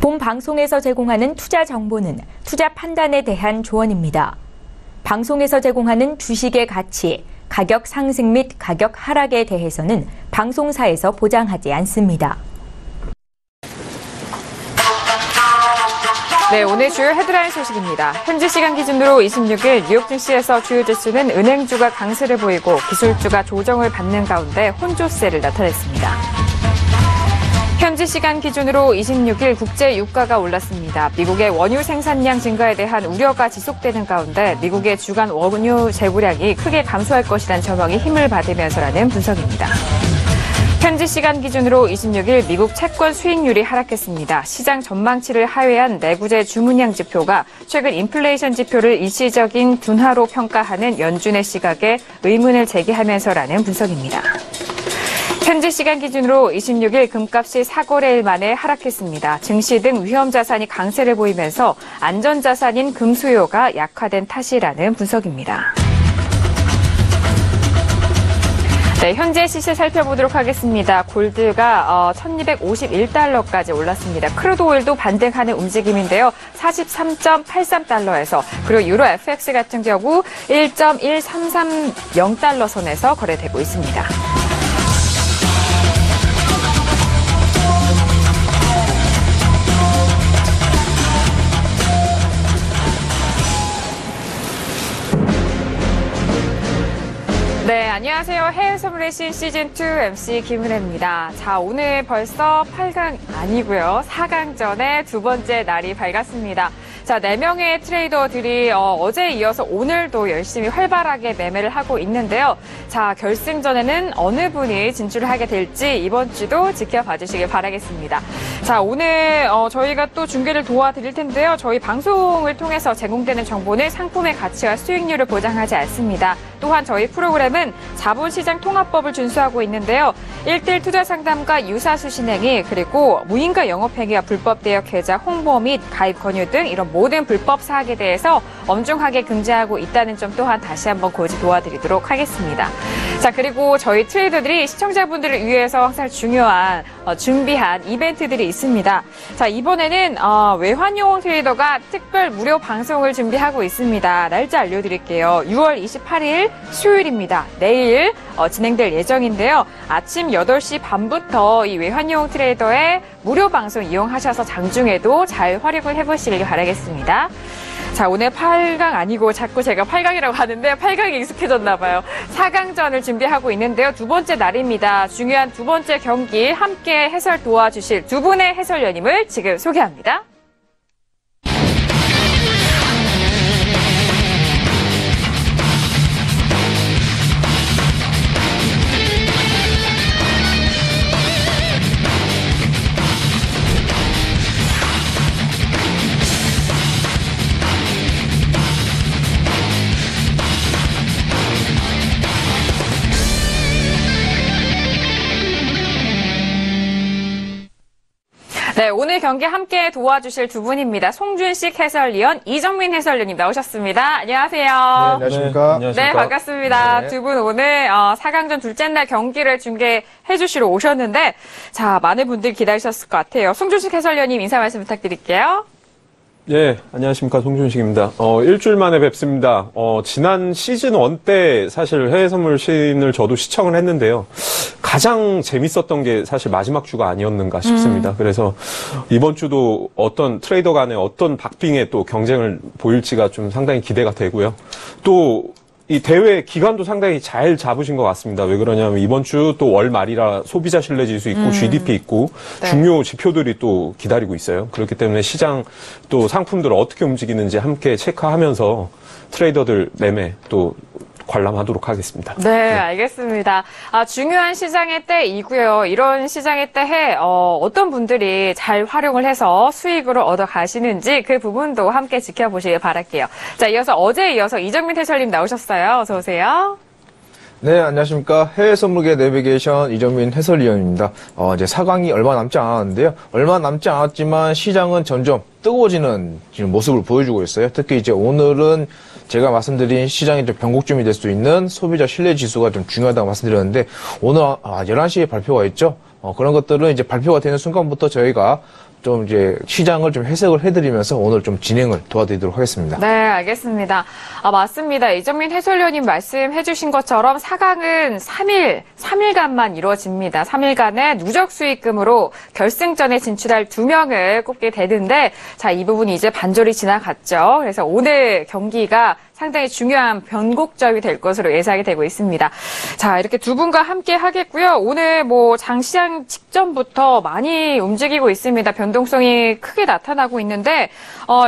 본 방송에서 제공하는 투자 정보는 투자 판단에 대한 조언입니다. 방송에서 제공하는 주식의 가치, 가격 상승 및 가격 하락에 대해서는 방송사에서 보장하지 않습니다. 네, 오늘 주요 헤드라인 소식입니다. 현지 시간 기준으로 26일 뉴욕 증시에서 주요 지수는 은행주가 강세를 보이고 기술주가 조정을 받는 가운데 혼조세를 나타냈습니다. 현지 시간 기준으로 26일 국제 유가가 올랐습니다. 미국의 원유 생산량 증가에 대한 우려가 지속되는 가운데 미국의 주간 원유 재고량이 크게 감소할 것이라는 전망이 힘을 받으면서라는 분석입니다. 현지 시간 기준으로 26일 미국 채권 수익률이 하락했습니다. 시장 전망치를 하회한 내구재 주문량 지표가 최근 인플레이션 지표를 일시적인 둔화로 평가하는 연준의 시각에 의문을 제기하면서라는 분석입니다. 현지 시간 기준으로 26일 금값이 사거래일 만에 하락했습니다. 증시 등 위험 자산이 강세를 보이면서 안전 자산인 금 수요가 약화된 탓이라는 분석입니다. 네, 현재 시세 살펴보도록 하겠습니다. 골드가 1251달러까지 올랐습니다. 크루드 오일도 반등하는 움직임인데요. 43.83달러에서 그리고 유로 FX 같은 경우 1.1330달러 선에서 거래되고 있습니다. 네, 안녕하세요. 해외 선물의 신 시즌2 MC 김은혜입니다. 자, 오늘 벌써 8강 아니고요. 4강전의 두 번째 날이 밝았습니다. 자, 4명의 트레이더들이 어제에 이어서 오늘도 열심히 활발하게 매매를 하고 있는데요. 자, 결승전에는 어느 분이 진출을 하게 될지 이번 주도 지켜봐 주시길 바라겠습니다. 자, 오늘 저희가 또 중계를 도와드릴 텐데요. 저희 방송을 통해서 제공되는 정보는 상품의 가치와 수익률을 보장하지 않습니다. 또한 저희 프로그램은 자본시장 통합법을 준수하고 있는데요. 1대1 투자 상담과 유사수 신행위 그리고 무인가 영업행위와 불법 대여 계좌 홍보 및 가입 권유 등 이런 모든 불법 사항에 대해서 엄중하게 금지하고 있다는 점 또한 다시 한번 고지 도와드리도록 하겠습니다. 자, 그리고 저희 트레이더들이 시청자분들을 위해서 항상 중요한 준비한 이벤트들이 있습니다. 자, 이번에는 외환용 트레이더가 특별 무료 방송을 준비하고 있습니다. 날짜 알려드릴게요. 6월 28일 수요일입니다. 내일 진행될 예정인데요. 아침 8시 반부터 이 외환용 트레이더의 무료 방송 이용하셔서 장중에도 잘 활용을 해보시길 바라겠습니다. 자, 오늘 8강 아니고 자꾸 제가 8강이라고 하는데 8강이 익숙해졌나 봐요. 4강전을 준비하고 있는데요. 두 번째 날입니다. 중요한 두 번째 경기 함께 해설 도와주실 두 분의 해설위원님을 지금 소개합니다. 네, 오늘 경기 함께 도와주실 두 분입니다. 송준식 해설위원, 이정민 해설위원님 나오셨습니다. 안녕하세요. 네, 안녕하십니까. 네, 반갑습니다. 네. 두 분 오늘 4강전 둘째 날 경기를 중계해 주시러 오셨는데 자, 많은 분들이 기다리셨을 것 같아요. 송준식 해설위원님 인사 말씀 부탁드릴게요. 예, 안녕하십니까. 송준식입니다. 일주일 만에 뵙습니다. 지난 시즌 1 때 사실 해외 선물신을 저도 시청을 했는데요. 가장 재밌었던 게 사실 마지막 주가 아니었는가 싶습니다. 그래서 이번 주도 어떤 트레이더 간의 어떤 박빙의 또 경쟁을 보일지가 좀 상당히 기대가 되고요. 또 이 대회 기간도 상당히 잘 잡으신 것 같습니다. 왜 그러냐면 이번 주 또 월 말이라 소비자 신뢰지수 있고 GDP 있고 네. 중요 지표들이 또 기다리고 있어요. 그렇기 때문에 시장 또 상품들 어떻게 움직이는지 함께 체크하면서 트레이더들 매매 또 관람하도록 하겠습니다. 네, 알겠습니다. 중요한 시장의 때이고요. 이런 시장의 때에 어떤 분들이 잘 활용을 해서 수익으로 얻어 가시는지 그 부분도 함께 지켜보시길 바랄게요. 자, 어제에 이어서 이정민 해설님 나오셨어요. 어서 오세요. 네, 안녕하십니까. 해외 선물계 내비게이션 이정민 해설위원입니다. 이제 4강이 얼마 남지 않았는데요. 얼마 남지 않았지만 시장은 점점 뜨거워지는 지금 모습을 보여주고 있어요. 특히 이제 오늘은 제가 말씀드린 시장이 좀 변곡점이 될 수 있는 소비자 신뢰 지수가 좀 중요하다고 말씀드렸는데 오늘 11시에 발표가 있죠. 그런 것들은 이제 발표가 되는 순간부터 저희가 좀 이제 시장을 좀 해석을 해드리면서 오늘 좀 진행을 도와드리도록 하겠습니다. 네, 알겠습니다. 맞습니다. 이정민 해설위원님 말씀해주신 것처럼 4강은 3일간만 이루어집니다. 3일간의 누적 수익금으로 결승전에 진출할 2명을 꼽게 되는데, 자, 이 부분이 이제 반절이 지나갔죠. 그래서 오늘 경기가 상당히 중요한 변곡점이 될 것으로 예상이 되고 있습니다. 자, 이렇게 두 분과 함께 하겠고요. 오늘 장시장 직전부터 많이 움직이고 있습니다. 변동성이 크게 나타나고 있는데,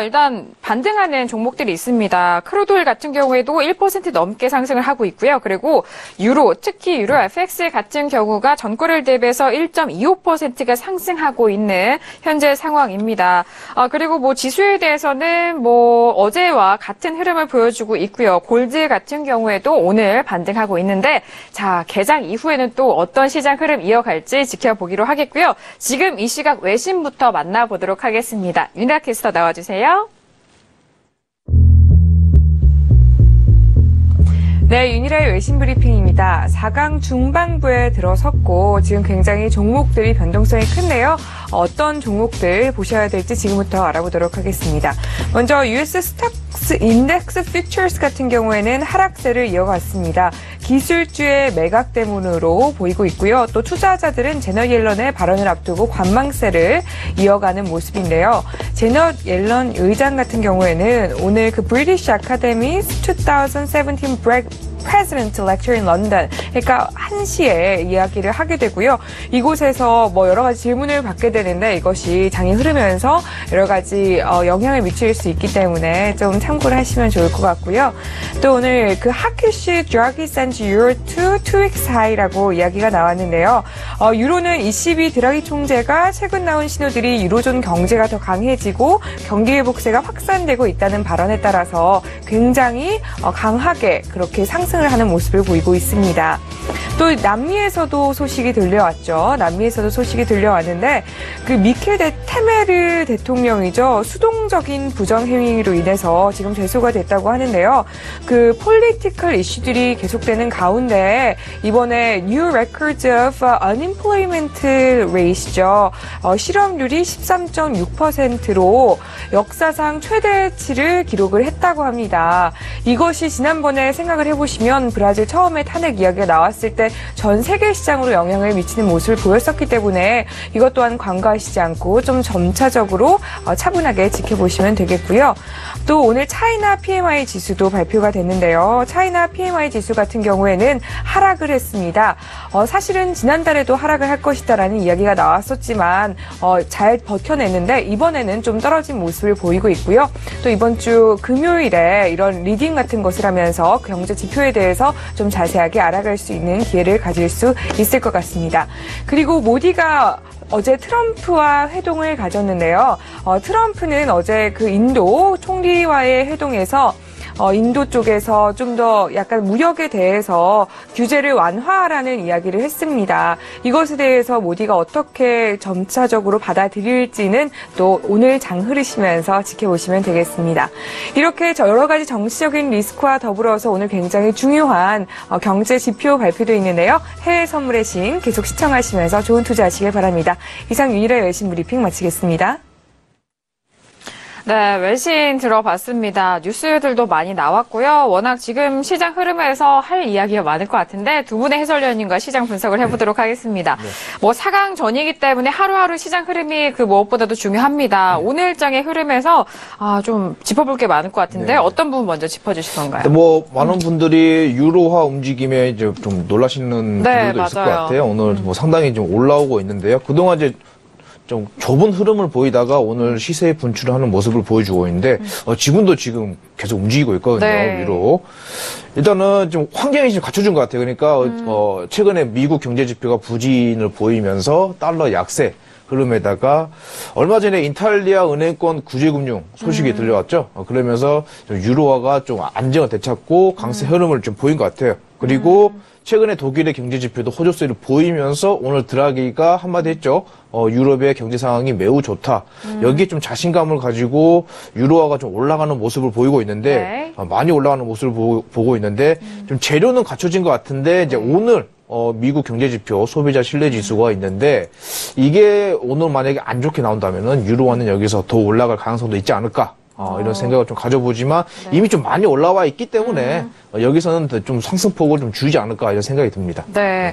일단 반등하는 종목들이 있습니다. 크루드오일 같은 경우에도 1% 넘게 상승을 하고 있고요. 그리고 유로, 특히 유로 FX 같은 경우가 전거래일 대비해서 1.25%가 상승하고 있는 현재 상황입니다. 그리고 지수에 대해서는 어제와 같은 흐름을 보여주고 있고요. 골드 같은 경우에도 오늘 반등하고 있는데, 자, 개장 이후에는 또 어떤 시장 흐름 이어갈지 지켜보기로 하겠고요. 지금 이 시각 외신부터 만나보도록 하겠습니다. 윤아 캐스터 나와주세요. 네, 윤희라의 외신 브리핑입니다. 4강 중반부에 들어섰고 지금 굉장히 종목들이 변동성이 큰데요. 어떤 종목들 보셔야 될지 지금부터 알아보도록 하겠습니다. 먼저 US 스톡스 인덱스 퓨처스 같은 경우에는 하락세를 이어갔습니다. 기술주의 매각 때문으로 보이고 있고요. 또 투자자들은 제넛 옐런의 발언을 앞두고 관망세를 이어가는 모습인데요. 제넛 옐런 의장 같은 경우에는 오늘 그 British Academy's 2017 President Lecture in London, 그러니까 1시에 이야기를 하게 되고요. 이곳에서 여러 가지 질문을 받게 되는데 이것이 장이 흐르면서 여러 가지 영향을 미칠 수 있기 때문에 좀 참고를 하시면 좋을 것 같고요. 또 오늘 그 하키시 Draghi sends Euro to 2weeks high라고 이야기가 나왔는데요. 유로는 ECB 드라기 총재가 최근 나온 신호들이 유로존 경제가 더 강해지고 경기 회복세가 확산되고 있다는 발언에 따라서 굉장히 강하게 그렇게 상승을 하는 모습을 보이고 있습니다. 또 남미에서도 소식이 들려왔죠. 남미에서도 소식이 들려왔는데 그 미켈 테메르 대통령이죠. 수동적인 부정행위로 인해서 지금 죄수가 됐다고 하는데요. 그 폴리티컬 이슈들이 계속되는 가운데 이번에 New Records of Unemployment Rate죠. 실업률이 13.6%로 역사상 최대치를 기록을 했다고 합니다. 이것이 지난번에 생각을 해보시면 브라질 처음에 탄핵 이야기가 나왔을 때 전 세계 시장으로 영향을 미치는 모습을 보였었기 때문에 이것 또한 간과하시지 않고 좀 점차적으로 차분하게 지켜보시면 되겠고요. 또 오늘 차이나 PMI 지수도 발표가 됐는데요. 차이나 PMI 지수 같은 경우에는 하락을 했습니다. 사실은 지난달에도 하락을 할 것이다라는 이야기가 나왔었지만 잘 버텨냈는데 이번에는 좀 떨어진 모습을 보이고 있고요. 또 이번 주 금요일에 이런 리딩 같은 것을 하면서 경제 지표에 대해서 좀 자세하게 알아갈 수 있는 기회를 가질 수 있을 것 같습니다. 그리고 모디가 어제 트럼프와 회동을 가졌는데요. 트럼프는 어제 그 인도 총리와의 회동에서 인도 쪽에서 좀 더 약간 무역에 대해서 규제를 완화하라는 이야기를 했습니다. 이것에 대해서 모디가 어떻게 점차적으로 받아들일지는 또 오늘 장 흐르시면서 지켜보시면 되겠습니다. 이렇게 여러 가지 정치적인 리스크와 더불어서 오늘 굉장히 중요한 경제 지표 발표도 있는데요. 해외 선물의 신 계속 시청하시면서 좋은 투자하시길 바랍니다. 이상 윤희라의 외신 브리핑 마치겠습니다. 네, 외신 들어봤습니다. 뉴스들도 많이 나왔고요. 워낙 지금 시장 흐름에서 할 이야기가 많을 것 같은데 두 분의 해설위원님과 시장 분석을 해보도록 하겠습니다. 네. 4강 전이기 때문에 하루하루 시장 흐름이 그 무엇보다도 중요합니다. 네. 오늘 일정의 흐름에서 좀 짚어볼 게 많을 것 같은데 네. 어떤 부분 먼저 짚어주실 건가요? 많은 분들이 유로화 움직임에 이제 좀 놀라시는 분들도 있을 것 같아요. 오늘 상당히 좀 올라오고 있는데요. 그동안 이제 좀 좁은 흐름을 보이다가 오늘 시세에 분출하는 모습을 보여주고 있는데 지금도 지금 계속 움직이고 있거든요. 네. 위로. 일단은 좀 환경이 좀 갖춰준 것 같아요. 그러니까 최근에 미국 경제 지표가 부진을 보이면서 달러 약세 흐름에다가 얼마 전에 이탈리아 은행권 구제금융 소식이 들려왔죠. 그러면서 좀 유로화가 좀 안정을 되찾고 강세 흐름을 좀 보인 것 같아요. 그리고 최근에 독일의 경제 지표도 호조세를 보이면서 오늘 드라기가 한마디 했죠. 유럽의 경제 상황이 매우 좋다. 여기에 좀 자신감을 가지고 유로화가 좀 올라가는 모습을 보이고 있는데 네. 많이 올라가는 모습을 보고 있는데 좀 재료는 갖춰진 것 같은데 이제 오늘 미국 경제지표 소비자 신뢰지수가 있는데 이게 오늘 만약에 안 좋게 나온다면은 유로화는 여기서 더 올라갈 가능성도 있지 않을까. 이런 생각을 좀 가져보지만 이미 좀 많이 올라와 있기 때문에 여기서는 좀 상승폭을 좀 줄이지 않을까 이런 생각이 듭니다. 네.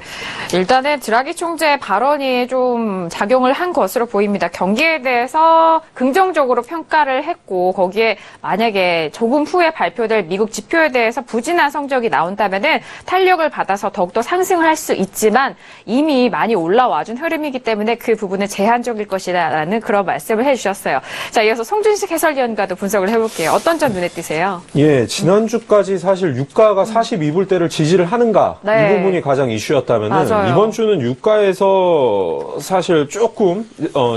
일단은 드라기 총재 발언이 좀 작용을 한 것으로 보입니다. 경기에 대해서 긍정적으로 평가를 했고 거기에 만약에 조금 후에 발표될 미국 지표에 대해서 부진한 성적이 나온다면은 탄력을 받아서 더욱더 상승을 할 수 있지만 이미 많이 올라와준 흐름이기 때문에 그 부분은 제한적일 것이라는 그런 말씀을 해주셨어요. 자, 이어서 송준식 해설위원과도 분석을 해볼게요. 어떤 점 눈에 띄세요? 예, 지난주까지 사실 유가가 42불대를 지지를 하는가 네. 이 부분이 가장 이슈였다면은 맞아요. 이번 주는 유가에서 사실 조금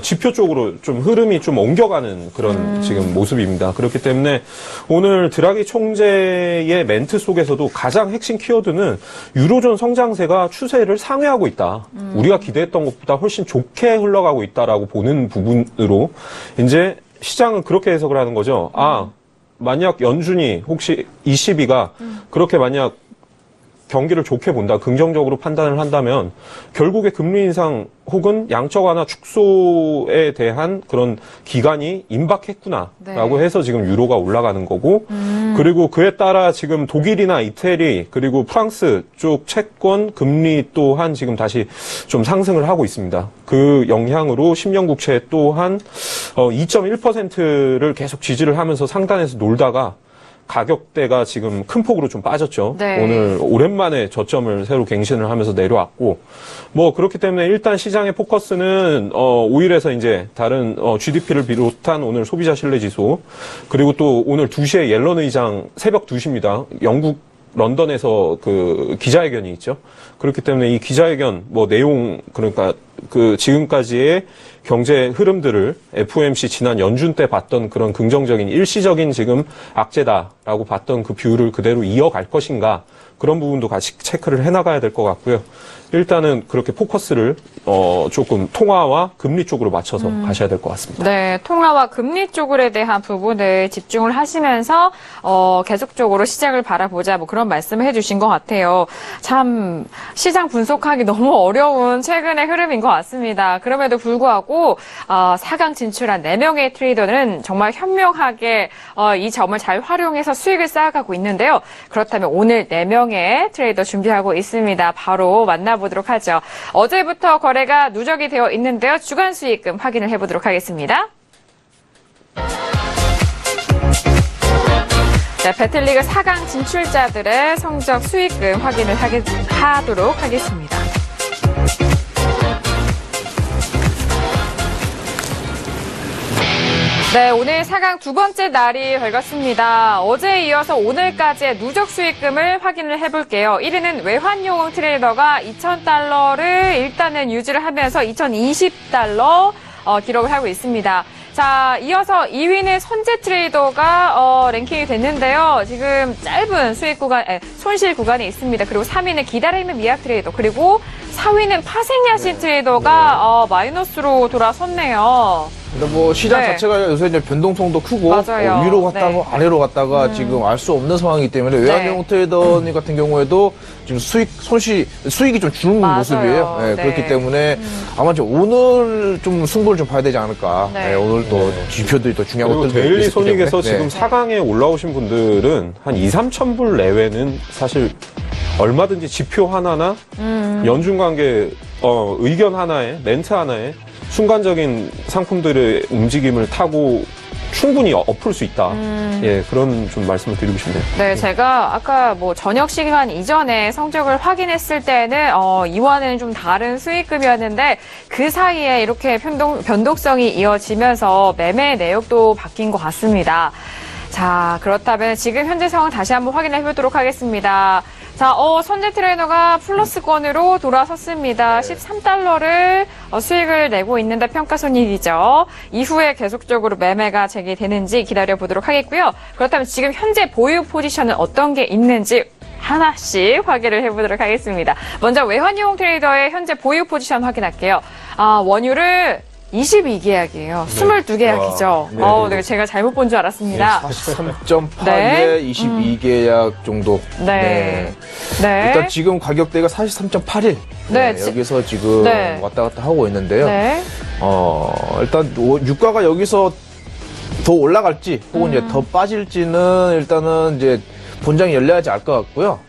지표 쪽으로 좀 흐름이 좀 옮겨가는 그런 지금 모습입니다. 그렇기 때문에 오늘 드라기 총재의 멘트 속에서도 가장 핵심 키워드는 유로존 성장세가 추세를 상회하고 있다. 우리가 기대했던 것보다 훨씬 좋게 흘러가고 있다라고 보는 부분으로 이제 시장은 그렇게 해석을 하는 거죠. 만약 연준이 혹시 ECB가 그렇게 만약 경기를 좋게 본다, 긍정적으로 판단을 한다면 결국에 금리 인상 혹은 양적 완화 축소에 대한 그런 기간이 임박했구나라고 해서 지금 유로가 올라가는 거고 그리고 그에 따라 지금 독일이나 이태리 그리고 프랑스 쪽 채권 금리 또한 지금 다시 좀 상승을 하고 있습니다. 그 영향으로 10년 국채 또한 2.1%를 계속 지지를 하면서 상단에서 놀다가 가격대가 지금 큰 폭으로 좀 빠졌죠. 네. 오늘 오랜만에 저점을 새로 갱신을 하면서 내려왔고, 뭐 그렇기 때문에 일단 시장의 포커스는 5일에서 이제 다른 GDP를 비롯한 오늘 소비자 신뢰 지수, 그리고 또 오늘 2시에 옐런 의장 새벽 2시입니다. 영국 런던에서 그 기자회견이 있죠. 그렇기 때문에 이 기자회견 뭐 내용 그러니까 그 지금까지의 경제 흐름들을 FOMC 지난 연준 때 봤던 그런 긍정적인 일시적인 지금 악재다라고 봤던 그 뷰를 그대로 이어갈 것인가 그런 부분도 같이 체크를 해나가야 될 것 같고요. 일단은 그렇게 포커스를 조금 통화와 금리 쪽으로 맞춰서 가셔야 될 것 같습니다. 네, 통화와 금리 쪽에 대한 부분을 집중을 하시면서 계속적으로 시장을 바라보자 뭐 그런 말씀을 해주신 것 같아요. 참 시장 분석하기 너무 어려운 최근의 흐름인 것 같습니다. 그럼에도 불구하고 4강 진출한 4명의 트레이더는 정말 현명하게 이 점을 잘 활용해서 수익을 쌓아가고 있는데요. 그렇다면 오늘 4명의 트레이더 준비하고 있습니다. 바로 만나보도록 하죠. 어제부터 거래가 누적이 되어 있는데요. 주간 수익금 확인을 해보도록 하겠습니다. 네, 배틀리그 4강 진출자들의 성적 수익금 확인을 하도록 하겠습니다. 네, 오늘 4강 두 번째 날이 밝았습니다. 어제에 이어서 오늘까지의 누적 수익금을 확인을 해볼게요. 1위는 외환용 트레이더가 2,000달러를 일단은 유지를 하면서 2,020달러 기록을 하고 있습니다. 자, 이어서 2위는 선제 트레이더가 랭킹이 됐는데요. 지금 짧은 손실 구간이 있습니다. 그리고 3위는 기다림의 미약 트레이더, 그리고 4위는 파생야신 트레이더가 마이너스로 돌아섰네요. 근데 뭐 시장 네. 자체가 요새 이제 변동성도 크고 맞아요. 위로 갔다가 네. 아래로 갔다가 지금 알 수 없는 상황이기 때문에 외환용 트레이더님 같은 경우에도 지금 수익이 좀 줄는 맞아요. 모습이에요. 네, 네. 그렇기 때문에 아마 이제 오늘 좀 승부를 좀 봐야 되지 않을까. 네. 네, 오늘 또 지표들이 또 중요한 그리고 것들도 데일리 있기 손익에서 때문에. 지금 4강에 올라오신 분들은 한 2, 3천 불 내외는 사실 얼마든지 지표 하나나 연준 관계 의견 하나에 멘트 하나에 순간적인 상품들의 움직임을 타고 충분히 엎을 수 있다. 예, 그런 좀 말씀을 드리고 싶네요. 네, 제가 아까 뭐 저녁 시간 이전에 성적을 확인했을 때는 이와는 좀 다른 수익금이었는데 그 사이에 이렇게 변동성이 이어지면서 매매 내역도 바뀐 것 같습니다. 자, 그렇다면 지금 현재 상황 다시 한번 확인해 보도록 하겠습니다. 자, 선제 트레이너가 플러스권으로 돌아섰습니다. 13달러를 수익을 내고 있는데 평가손익이죠. 이후에 계속적으로 매매가 재개되는지 기다려보도록 하겠고요. 그렇다면 지금 현재 보유 포지션은 어떤 게 있는지 하나씩 확인을 해보도록 하겠습니다. 먼저 외환용 트레이더의 현재 보유 포지션 확인할게요. 원유를 22계약이에요. 22계약이죠. 네, 제가 잘못 본 줄 알았습니다. 43.8에 네. 22계약 정도. 네. 일단 지금 가격대가 43.81. 네, 여기서 지금 네. 왔다 갔다 하고 있는데요. 네. 일단 유가가 여기서 더 올라갈지 혹은 이제 더 빠질지는 일단은 이제 본장이 열려야지 알 것 같고요.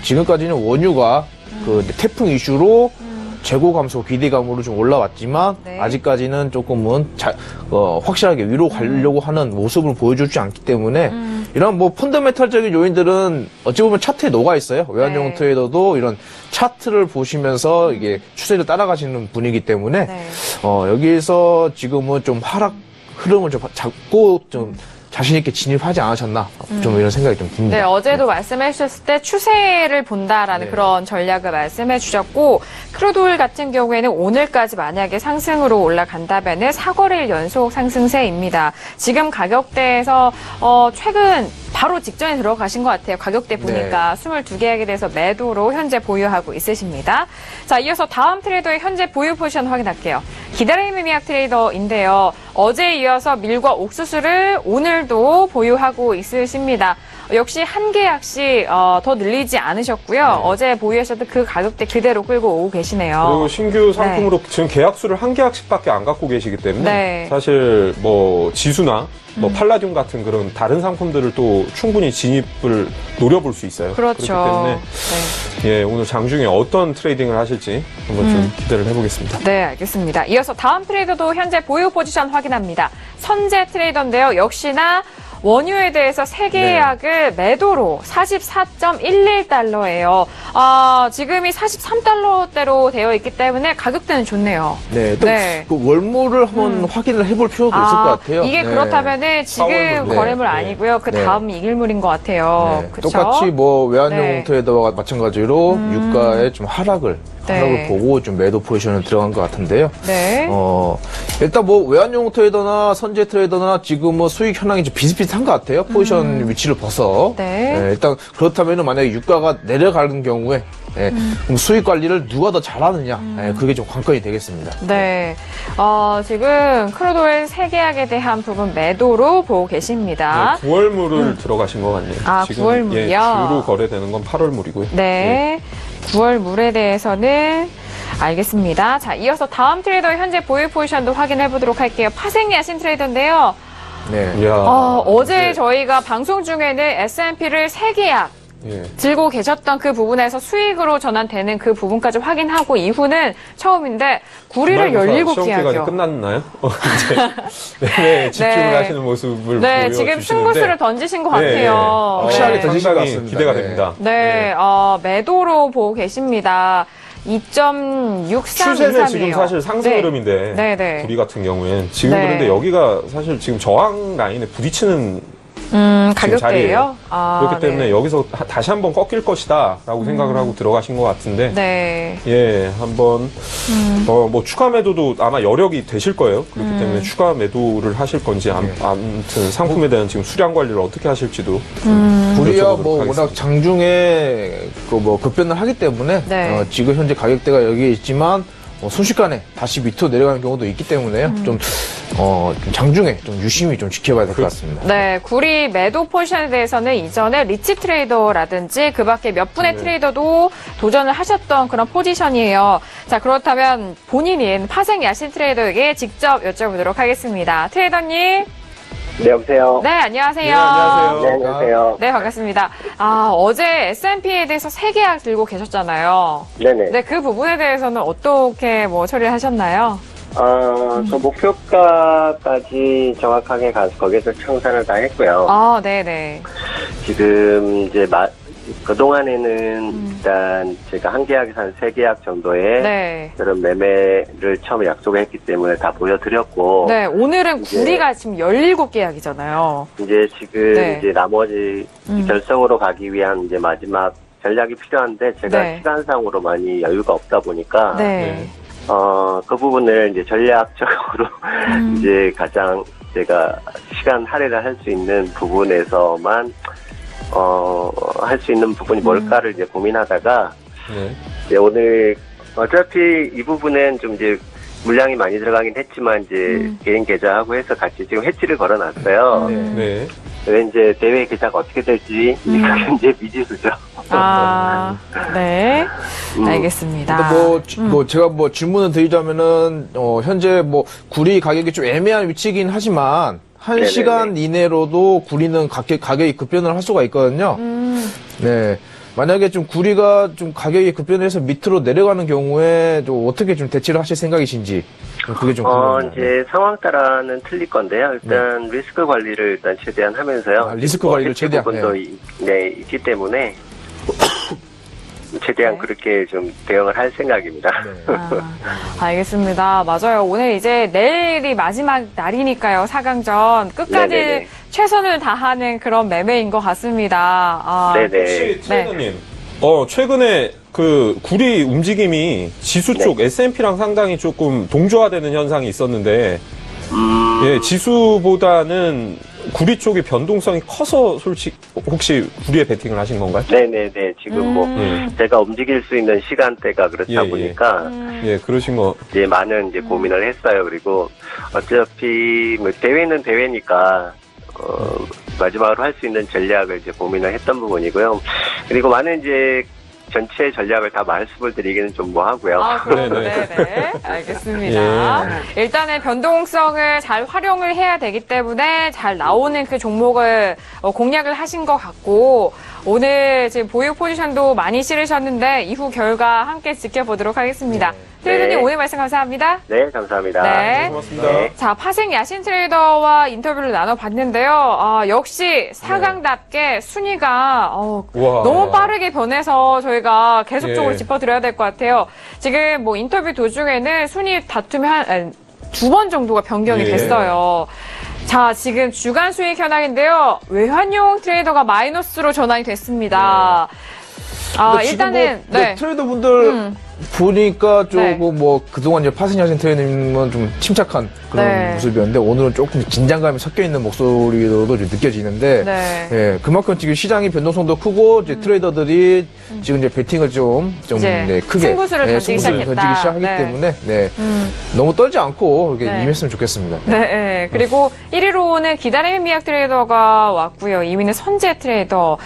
지금까지는 원유가 그 태풍 이슈로 재고 감소 기대감으로 좀 올라왔지만 네. 아직까지는 조금은 확실하게 위로 가려고 하는 모습을 보여주지 않기 때문에 이런 뭐 펀더멘탈적인 요인들은 어찌 보면 차트에 녹아 있어요. 외환용 네. 트레이더도 이런 차트를 보시면서 이게 추세를 따라가시는 분이기 때문에 네. 여기에서 지금은 좀 하락 흐름을 좀 잡고 좀 자신 있게 진입하지 않으셨나 좀 이런 생각이 좀 듭니다. 네, 어제도 말씀해 주셨을 때 추세를 본다라는 네. 그런 전략을 말씀해 주셨고, 크루드오일 같은 경우에는 오늘까지 만약에 상승으로 올라간다면은 4거래일 연속 상승세입니다. 지금 가격대에서 최근 바로 직전에 들어가신 것 같아요. 가격대 보니까 22계약에 대해서 매도로 현재 보유하고 있으십니다. 자, 이어서 다음 트레이더의 현재 보유 포지션 확인할게요. 기다림의 미약 트레이더인데요. 어제에 이어서 밀과 옥수수를 오늘도 보유하고 있으십니다. 역시 한 계약씩 더 늘리지 않으셨고요. 어제 보유하셨던 그 가격대 그대로 끌고 오고 계시네요. 그리고 신규 상품으로 지금 계약수를 한 계약씩밖에 안 갖고 계시기 때문에 네. 사실 뭐 지수나 뭐 팔라듐 같은 그런 다른 상품들을 또 충분히 진입을 노려볼 수 있어요. 그렇죠. 그렇기 때문에 예, 오늘 장중에 어떤 트레이딩을 하실지 한번 좀 기대를 해보겠습니다. 네, 알겠습니다. 이어서 다음 트레이더도 현재 보유 포지션 확인합니다. 선재 트레이더인데요. 역시나 원유에 대해서 3계약을 매도로 44.11달러예요. 지금이 43달러대로 되어 있기 때문에 가격대는 좋네요. 네, 또 네. 그 월물을 한번 확인을 해볼 필요도 있을 것 같아요. 이게 네. 그렇다면은 지금 사월물. 거래물 네. 아니고요. 그 네. 다음 이길물인 것 같아요. 네, 그쵸? 똑같이 뭐 외환용 네. 트레이더와 마찬가지로 유가의 좀 하락을 네. 보고 좀 매도 포지션을 들어간 것 같은데요. 네. 일단 뭐 외환용 트레이더나 선제 트레이더나 지금 뭐 수익 현황이 좀 비슷비슷한 것 같아요. 포지션 위치를 벗어. 네. 일단 그렇다면은 만약에 유가가 내려가는 경우에 그럼 수익 관리를 누가 더 잘하느냐. 그게 좀 관건이 되겠습니다. 네. 지금 크루드오일 3계약에 대한 부분 매도로 보고 계십니다. 네, 9월물을 들어가신 것 같네요. 지금 9월물이요? 예, 주로 거래되는 건 8월물이고요. 네. 9월 물에 대해서는 알겠습니다. 자, 이어서 다음 트레이더의 현재 보유 포지션도 확인해 보도록 할게요. 파생야신 트레이더인데요. 네. 어제 네. 저희가 방송 중에는 S&P를 3계약 예. 들고 계셨던 그 부분에서 수익으로 전환되는 그 부분까지 확인하고 이후는 처음인데 구리를 17계약이요. 시험기간이 끝났나요? 이제 집중을 네. 하시는 모습을 네, 보여주시는데 지금 승부수를 던지신 것 네, 같아요. 확실하게 네. 던지신 것 상당히 같습니다. 기대가 네. 됩니다. 네, 매도로 보고 계십니다. 2.6323이요. 추세는 지금 사실 상승 흐름인데 네, 네. 구리 같은 경우엔 지금 네. 그런데 여기가 사실 지금 저항 라인에 부딪히는 가격대예요. 자리예요. 그렇기 때문에 네. 여기서 다시 한번 꺾일 것이다 라고 생각을 하고 들어가신 것 같은데 네. 예, 한번 뭐 추가 매도도 아마 여력이 되실 거예요. 그렇기 때문에 추가 매도를 하실 건지 아무튼 상품에 대한 지금 수량 관리를 어떻게 하실지도 구리야 여쭤보도록 뭐 하겠습니다. 워낙 장중에 그 뭐 급변을 하기 때문에 네. 지금 현재 가격대가 여기에 있지만 순식간에 다시 밑으로 내려가는 경우도 있기 때문에요. 좀 장중에 좀 유심히 좀 지켜봐야 될 것 같습니다. 네, 구리 매도 포지션에 대해서는 이전에 리치 트레이더라든지 그 밖에 몇 분의 트레이더도 도전을 하셨던 그런 포지션이에요. 자, 그렇다면 본인인 파생 야신 트레이더에게 직접 여쭤보도록 하겠습니다. 트레이더님. 네, 여보세요? 네, 안녕하세요. 네, 안녕하세요. 네, 안녕하세요. 네, 반갑습니다. 어제 S&P에 대해서 3계약 들고 계셨잖아요. 네네. 네, 그 부분에 대해서는 어떻게 처리를 하셨나요? 그 목표가까지 정확하게 가서 거기서 청산을 다 했고요. 네네. 지금 이제 그동안에는 일단 제가 한 계약에서 한 3계약 정도의 네. 그런 매매를 처음에 약속을 했기 때문에 다 보여드렸고. 네, 오늘은 이제- 구리가 지금 17계약이잖아요. 이제 지금 네. 이제 나머지 결성으로 가기 위한 이제 마지막 전략이 필요한데 제가 네. 시간상으로 많이 여유가 없다 보니까. 네. 그 부분을 이제 전략적으로 이제 가장 제가 시간 할애를 할 수 있는 부분에서만 할 수 있는 부분이 뭘까를 이제 고민하다가 네. 이제 오늘 어차피 이 부분은 좀 이제 물량이 많이 들어가긴 했지만 이제 개인 계좌하고 해서 같이 지금 해지를 걸어놨어요. 네. 그래 이제 대회 계좌가 어떻게 될지 현재 미지수죠. 아, 네. 알겠습니다. 근데 제가 질문을 드리자면은, 현재 구리 가격이 좀 애매한 위치이긴 하지만, 한 네네네. 시간 이내로도 구리는 가격이 급변을 할 수가 있거든요. 네. 만약에 좀 구리가 좀 가격이 급변해서 밑으로 내려가는 경우에 좀 어떻게 좀 대처를 하실 생각이신지, 그게 좀 궁금해요. 이제 상황 따라는 틀릴 건데요. 일단 리스크 관리를 일단 최대한 하면서요. 리스크 관리를 해지 최대한, 부분도 있기 때문에 최대한 그렇게 좀 대응을 할 생각입니다. 알겠습니다. 맞아요. 오늘 이제 내일이 마지막 날이니까요. 4강전. 끝까지 네네네. 최선을 다하는 그런 매매인 것 같습니다. 네네. 혹시 트레이더님, 최근에 그 구리 움직임이 지수 쪽 S&P랑 상당히 조금 동조화되는 현상이 있었는데, 예, 지수보다는 구리 쪽이 변동성이 커서 혹시 구리에 베팅을 하신 건가요? 네네네. 지금 제가 움직일 수 있는 시간대가 그렇다 예. 보니까 예, 그러신 거. 이제 많은 이제 고민을 했어요. 그리고 어차피 대회는 대회니까 마지막으로 할 수 있는 전략을 이제 고민을 했던 부분이고요. 그리고 많은 이제 전체 전략을 다 말씀을 드리기는 좀 뭐하고요. 네네. 알겠습니다. 일단은 변동성을 잘 활용을 해야 되기 때문에 잘 나오는 그 종목을 공략을 하신 것 같고, 오늘 지금 보유 포지션도 많이 실으셨는데 이후 결과 함께 지켜보도록 하겠습니다. 트레이더님 오늘 말씀 감사합니다. 네, 감사합니다. 네. 고맙습니다. 네. 자, 파생 야신 트레이더와 인터뷰를 나눠봤는데요. 역시 4강답게 순위가 우와. 너무 빠르게 변해서 저희가 계속적으로 예. 짚어드려야 될 것 같아요. 지금 인터뷰 도중에는 순위 다툼이 한 2번 정도가 변경이 예. 됐어요. 자, 지금 주간 수익 현황인데요. 외환용 트레이더가 마이너스로 전환이 됐습니다. 일단은 트레이더분들 보니까 조금 그동안 이제 파생하신 트레이더님은 좀 침착한 그런 모습이었는데 오늘은 조금 긴장감이 섞여 있는 목소리도 좀 느껴지는데 예, 그만큼 지금 시장이 변동성도 크고 이제 트레이더들이 지금 이제 베팅을 좀 크게 승부수를 던지기 시작하기 때문에 너무 떨지 않고 이렇게 임했으면 좋겠습니다. 네. 그리고 1위로는 기다림의 미약 트레이더가 왔고요. 2위는 선재 트레이더.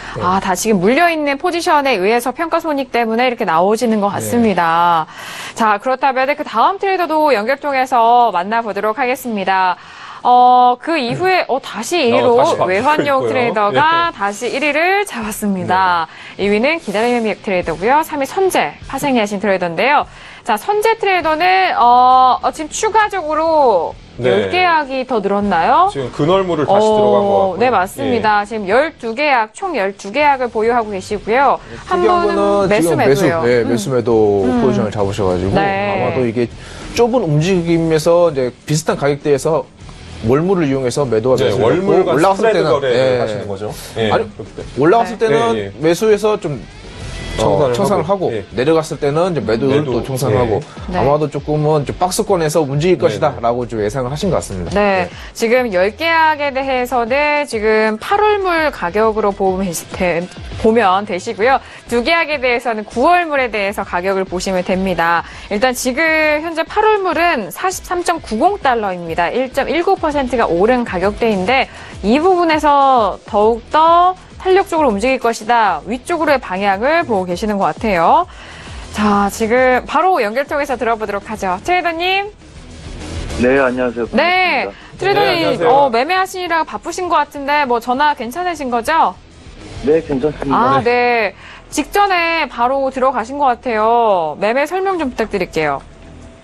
다 지금 물려있는 포지션에 의해서 평가 손익 때문에 이렇게 나오지는 것 같습니다. 자, 그렇다면 그 다음 트레이더도 연결 통해서 만나보도록 하겠습니다. 그 이후에 다시 1위로 다시 외환용 있고요. 트레이더가 다시 1위를 잡았습니다. 2위는 기다림의 미약 트레이더고요. 3위 선재, 파생이 하신 트레이더인데요. 자, 선재 트레이더는 지금 추가적으로 10계약이 더 늘었나요? 지금 근월물을 다시 들어간 것 같고요. 네, 맞습니다. 지금 12계약, 총 12계약을 보유하고 계시고요. 한 분은 매수매도예요. 매수매도 포지션을 잡으셔가지고 아마도 이게 좁은 움직임에서 이제 비슷한 가격대에서 월물을 이용해서 매도가 됐어요. 월물과 올라갔을 스프레드 때는 거래를 하시는 거죠. 아니, 올라갔을 때는 매수해서 좀 청산을 하고 내려갔을 때는 이제 매도를 또 청산하고 아마도 조금은 좀 박스권에서 움직일 것이다라고 좀 예상을 하신 것 같습니다. 네. 지금 10계약에 대해서는 지금 8월물 가격으로 보면 되시고요. 2계약에 대해서는 9월물에 대해서 가격을 보시면 됩니다. 일단 지금 현재 8월물은 43.90달러입니다. 1.19%가 오른 가격대인데 이 부분에서 더욱더 탄력적으로 움직일 것이다. 위쪽으로의 방향을 보고 계시는 것 같아요. 자, 지금 바로 연결 통해서 들어보도록 하죠. 트레이더님. 네, 안녕하세요. 네, 트레이더님 매매하시느라 바쁘신 것 같은데 전화 괜찮으신 거죠? 네, 괜찮습니다. 네. 직전에 바로 들어가신 것 같아요. 매매 설명 좀 부탁드릴게요.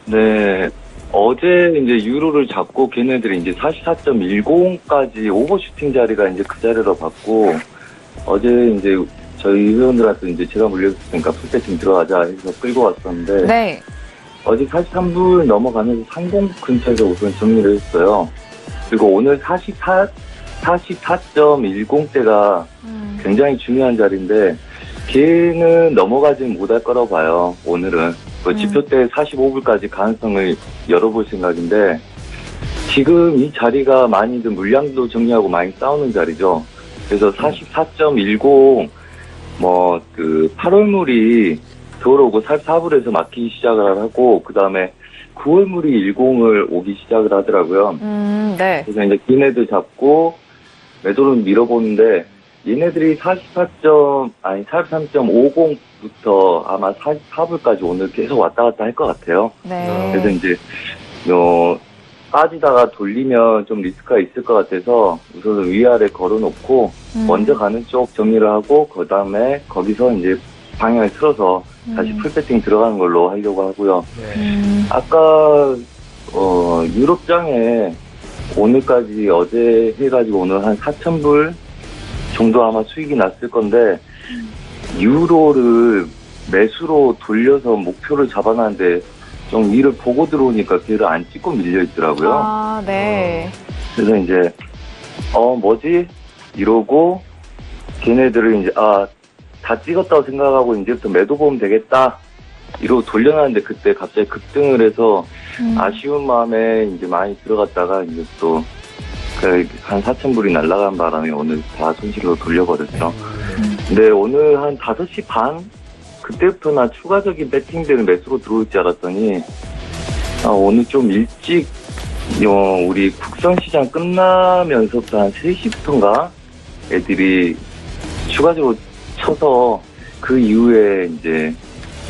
네. 어제 이제 유로를 잡고 걔네들이 이제 44.10까지 오버슈팅 자리가 이제 그 자리로 받고 어제 이제 저희 회원들한테 이제 제가 물려줬으니까 풀세팅 들어가자 해서 끌고 왔었는데 어제 43불 넘어가면서 30 근처에서 우선 정리를 했어요. 그리고 오늘 44.10대가 굉장히 중요한 자리인데 걔는 넘어가지는 못할 거라고 봐요. 오늘은 지표 때 45불까지 가능성을 열어볼 생각인데 지금 이 자리가 많이들 물량도 정리하고 많이 싸우는 자리죠. 그래서 44.10 8월물이 들어오고 44불에서 막히기 시작을 하고 그 다음에 9월물이 10을 오기 시작을 하더라고요. 네. 그래서 이제 걔네들 잡고 매도를 밀어보는데 얘네들이 43.50부터 아마 44불까지 오늘 계속 왔다 갔다 할 것 같아요. 네. 그래서 이제 빠지다가 돌리면 좀 리스크가 있을 것 같아서 우선은 위아래 걸어놓고 먼저 가는 쪽 정리를 하고 그 다음에 거기서 이제 방향을 틀어서 다시 풀배팅 들어가는 걸로 하려고 하고요. 아까 유럽장에 오늘까지 어제 해가지고 오늘 한 4,000불 정도 아마 수익이 났을 건데 유로를 매수로 돌려서 목표를 잡아놨는데 좀 위를 보고 들어오니까 걔를 안 찍고 밀려 있더라고요. 아, 네. 그래서 이제 뭐지? 이러고 걔네들을 이제 다 찍었다고 생각하고 이제부터 매도 보면 되겠다. 이러고 돌려놨는데 그때 갑자기 급등을 해서 아쉬운 마음에 이제 많이 들어갔다가 이제 또 한 4,000불이 날아간 바람에 오늘 다 손실로 돌려버렸죠. 근데 오늘 한 5시 반? 그때부터 나 추가적인 배팅들은 매수로 들어올 줄 알았더니 오늘 좀 일찍 우리 국선시장 끝나면서부터 한 3시부터인가 애들이 추가적으로 쳐서 그 이후에 이제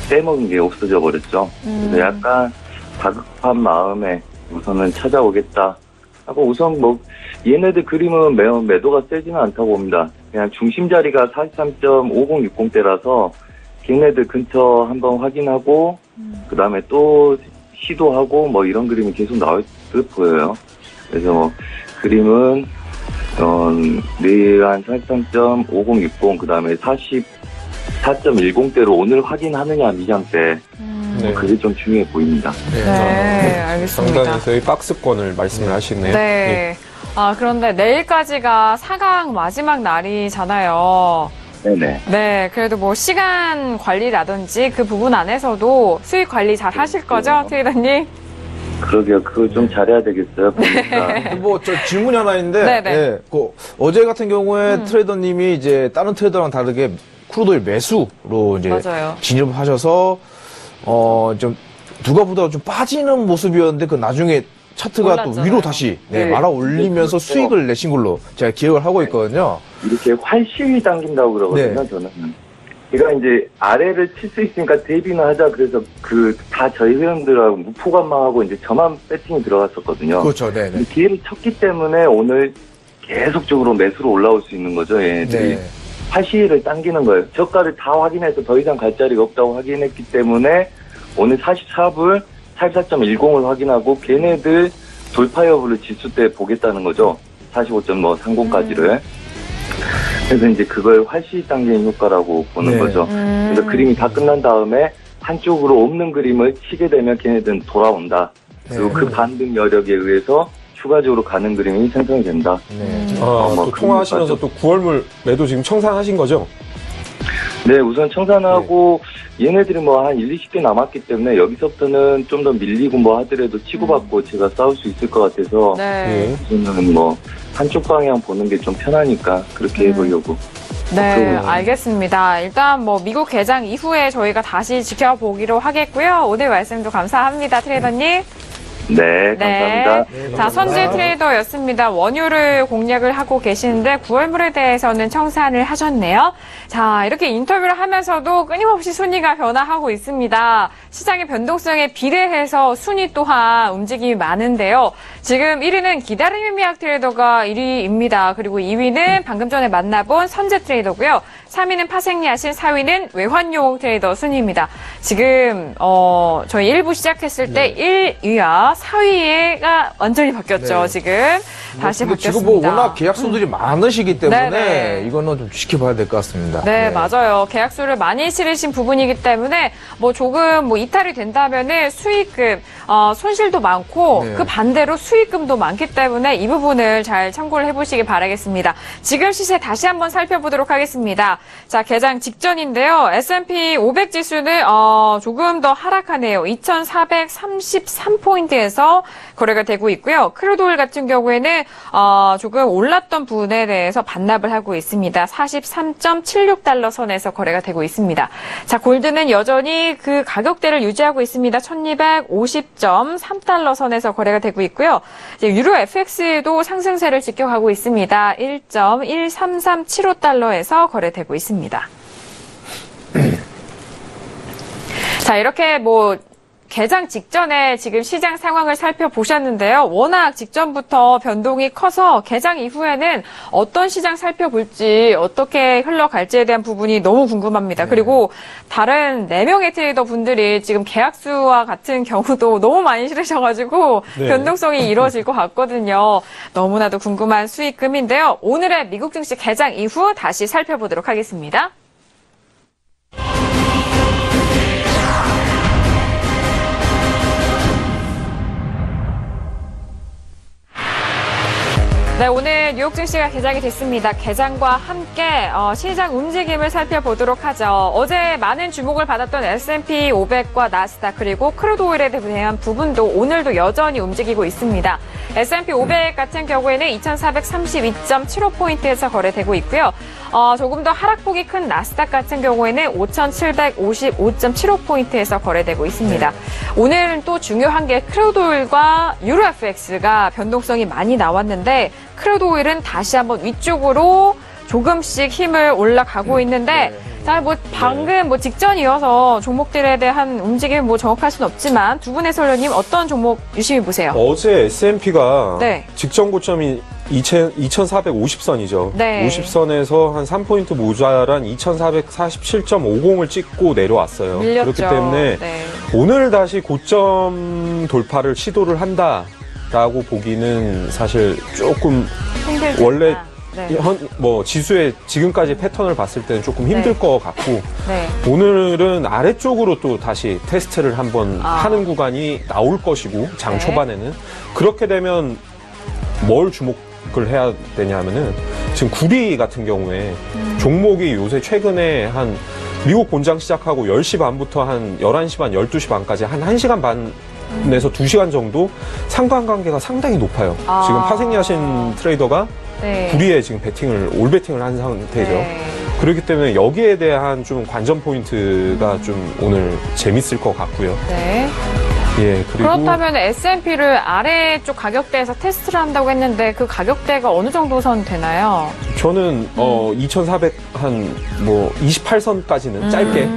떼먹은 게 없어져 버렸죠. 그래서 약간 다급한 마음에 우선은 찾아오겠다 하고 우선 뭐 얘네들 그림은 매도가 세지는 않다고 봅니다. 그냥 중심 자리가 43.5060대라서 걔네들 근처 한번 확인하고 그 다음에 또 시도하고 뭐 이런 그림이 계속 나올 듯 보여요. 그래서 뭐 그림은 내일 한 43.5060 그 다음에 44.10대로 오늘 확인하느냐 미장대 네. 그게 좀 중요해 보입니다. 네, 알겠습니다. 상단에서의 박스권을 말씀을 하시네요. 네. 그런데 내일까지가 4강 마지막 날이잖아요. 네네. 네, 그래도 뭐 시간 관리라든지 그 부분 안에서도 수익 관리 잘 하실 거죠, 트레이더님? 그러게요. 그거 좀 잘해야 되겠어요. 보니까. 뭐, 저 질문이 하나 있는데, 네네. 예, 어제 같은 경우에 트레이더님이 이제 다른 트레이더랑 다르게 크루도일 매수로 이제 맞아요. 진입하셔서, 좀, 누가 보다 좀 빠지는 모습이었는데, 그 나중에 차트가 또 올랐잖아요. 위로 다시 네. 말아 올리면서 수익을 내신 걸로 제가 기억을 하고 있거든요. 이렇게 활시위 당긴다고 그러거든요, 네. 저는. 제가 이제 아래를 칠 수 있으니까 대비는 하자 그래서 다 저희 회원들하고 무포감만 하고 이제 저만 배팅이 들어갔었거든요. 그렇죠, 네네. 근데 기회를 쳤기 때문에 오늘 계속적으로 매수로 올라올 수 있는 거죠, 얘네들이. 네. 활시위를 당기는 거예요. 저가를 다 확인해서 더 이상 갈 자리가 없다고 확인했기 때문에 오늘 44불, 44.10을 확인하고 걔네들 돌파 여부를 지수 때 보겠다는 거죠. 45.30까지를. 그래서 이제 그걸 활시 당기는 효과라고 보는 네. 거죠. 그래서 그림이 다 끝난 다음에 한쪽으로 없는 그림을 치게 되면 걔네들은 돌아온다. 그리고 그 반등 여력에 의해서 추가적으로 가는 그림이 생성이 된다. 네. 또 통화하시면서 또 9월물 매도 지금 청산하신 거죠? 네, 우선 청산하고 얘네들이 뭐 한 1, 20개 남았기 때문에 여기서부터는 좀 더 밀리고 뭐 하더라도 치고받고 제가 싸울 수 있을 것 같아서 네. 저는 뭐 한쪽 방향 보는 게 좀 편하니까 그렇게 해보려고. 네, 알겠습니다. 일단 뭐 미국 개장 이후에 저희가 다시 지켜보기로 하겠고요. 오늘 말씀도 감사합니다, 트레이더님. 네, 감사합니다. 자, 선재 트레이더였습니다. 원유를 공략을 하고 계시는데 9월물에 대해서는 청산을 하셨네요. 자, 이렇게 인터뷰를 하면서도 끊임없이 순위가 변화하고 있습니다. 시장의 변동성에 비례해서 순위 또한 움직임이 많은데요. 지금 1위는 기다림의 미학 트레이더가 1위입니다. 그리고 2위는 방금 전에 만나본 선재 트레이더고요. 3위는 파생리하신, 4위는 외환용 트레이더 순위입니다. 지금 저희 1부 시작했을 때 1위와 4위가 완전히 바뀌었죠. 네. 지금 다시 근데 바뀌었습니다. 지금 뭐 워낙 계약수들이 많으시기 때문에 네네. 이거는 좀 지켜봐야 될 것 같습니다. 네, 맞아요. 계약수를 많이 치르신 부분이기 때문에 뭐 조금 뭐 이탈이 된다면은 수익금, 손실도 많고 네. 그 반대로 수익금도 많기 때문에 이 부분을 잘 참고를 해보시기 바라겠습니다. 지금 시세 다시 한번 살펴보도록 하겠습니다. 자, 개장 직전인데요. S&P 500 지수는 조금 더 하락하네요. 2,433포인트에서 거래가 되고 있고요. 크루드오일 같은 경우에는 조금 올랐던 부분에 대해서 반납을 하고 있습니다. 43.76달러 선에서 거래가 되고 있습니다. 자, 골드는 여전히 그 가격대를 유지하고 있습니다. 1,250.3달러 선에서 거래가 되고 있고요. 이제 유로 FX도 상승세를 지켜가고 있습니다. 1.13375달러에서 거래되고 있습니다. 자, 이렇게 개장 직전에 지금 시장 상황을 살펴보셨는데요. 워낙 직전부터 변동이 커서 개장 이후에는 어떤 시장 살펴볼지 어떻게 흘러갈지에 대한 부분이 너무 궁금합니다. 그리고 다른 4명의 트레이더 분들이 지금 계약수와 같은 경우도 너무 많이 실으셔가지고 변동성이 이루어질 것 같거든요. 너무나도 궁금한 수익금인데요. 오늘의 미국 증시 개장 이후 다시 살펴보도록 하겠습니다. 네, 오늘 뉴욕 증시가 개장이 됐습니다. 개장과 함께 시장 움직임을 살펴보도록 하죠. 어제 많은 주목을 받았던 S&P 500과 나스닥 그리고 크루드 오일에 대한 부분도 오늘도 여전히 움직이고 있습니다. S&P 500 같은 경우에는 2,432.75포인트에서 거래되고 있고요. 조금 더 하락폭이 큰 나스닥 같은 경우에는 5,755.75포인트에서 거래되고 있습니다. 오늘은 또 중요한 게 크루드 오일과 유로 FX가 변동성이 많이 나왔는데 크루드 오일은 다시 한번 위쪽으로 조금씩 힘을 올라가고 있는데 자, 방금 직전이어서 종목들에 대한 움직임이 정확할 수는 없지만 두 분의 해설위원님 어떤 종목 유심히 보세요? 어제 S&P가 네. 직전 고점이 2,450선이죠. 네. 50선에서 한 3포인트 모자란 2,447.50을 찍고 내려왔어요. 밀렸죠. 그렇기 때문에 네. 오늘 다시 고점 돌파를 시도를 한다라고 보기는 사실 조금 힘들지 원래 않나. 네. 지수의 지금까지 패턴을 봤을 때는 조금 힘들 것 같고 네. 오늘은 아래쪽으로 또 다시 테스트를 한번 하는 구간이 나올 것이고 장 네. 초반에는 그렇게 되면 뭘 주목을 해야 되냐면은 지금 구리 같은 경우에 종목이 요새 최근에 한 미국 본장 시작하고 10시 반부터 한 11시 반, 12시 반까지 한 1시간 반에서 2시간 정도 상관관계가 상당히 높아요. 지금 파생야신 트레이더가 네. 구리에 지금 올배팅을 한 상태죠. 네. 그렇기 때문에 여기에 대한 좀 관전 포인트가 좀 오늘 재밌을 것 같고요. 네. 예, 그리고 그렇다면 S&P를 아래쪽 가격대에서 테스트를 한다고 했는데 그 가격대가 어느 정도 선 되나요? 저는 2,400 한 28선까지는 짧게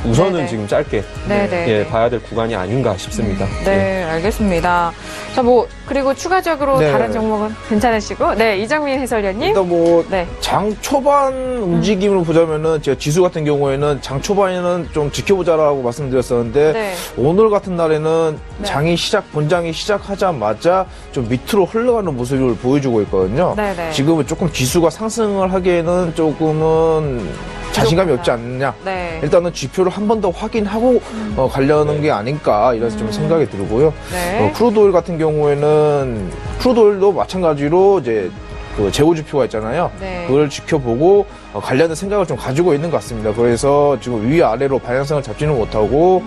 우선은 네네. 지금 짧게 네네. 예, 봐야 될 구간이 아닌가 싶습니다. 네, 알겠습니다. 자, 그리고 추가적으로 네. 다른 종목은 괜찮으시고, 네, 이정민 해설위원님. 일단 네. 장 초반 움직임을 보자면은 제가 지수 같은 경우에는 장 초반에는 좀 지켜보자라고 말씀드렸었는데 네. 오늘 같은 날에는 네. 본장이 시작하자마자 좀 밑으로 흘러가는 모습을 보여주고 있거든요. 네네. 지금은 조금 지수가 상승을 하기에는 조금은 자신감이 없지 않느냐. 네. 일단은 지표를 한 번 더 확인하고 가려는 게 아닐까 이래서 좀 생각이 들고요. 네. 크루드 오일 같은 경우에는 크루드 오일도 마찬가지로 이제 그 재고 지표가 있잖아요. 네. 그걸 지켜보고 관련된 생각을 좀 가지고 있는 것 같습니다. 그래서 지금 위아래로 방향성을 잡지는 못하고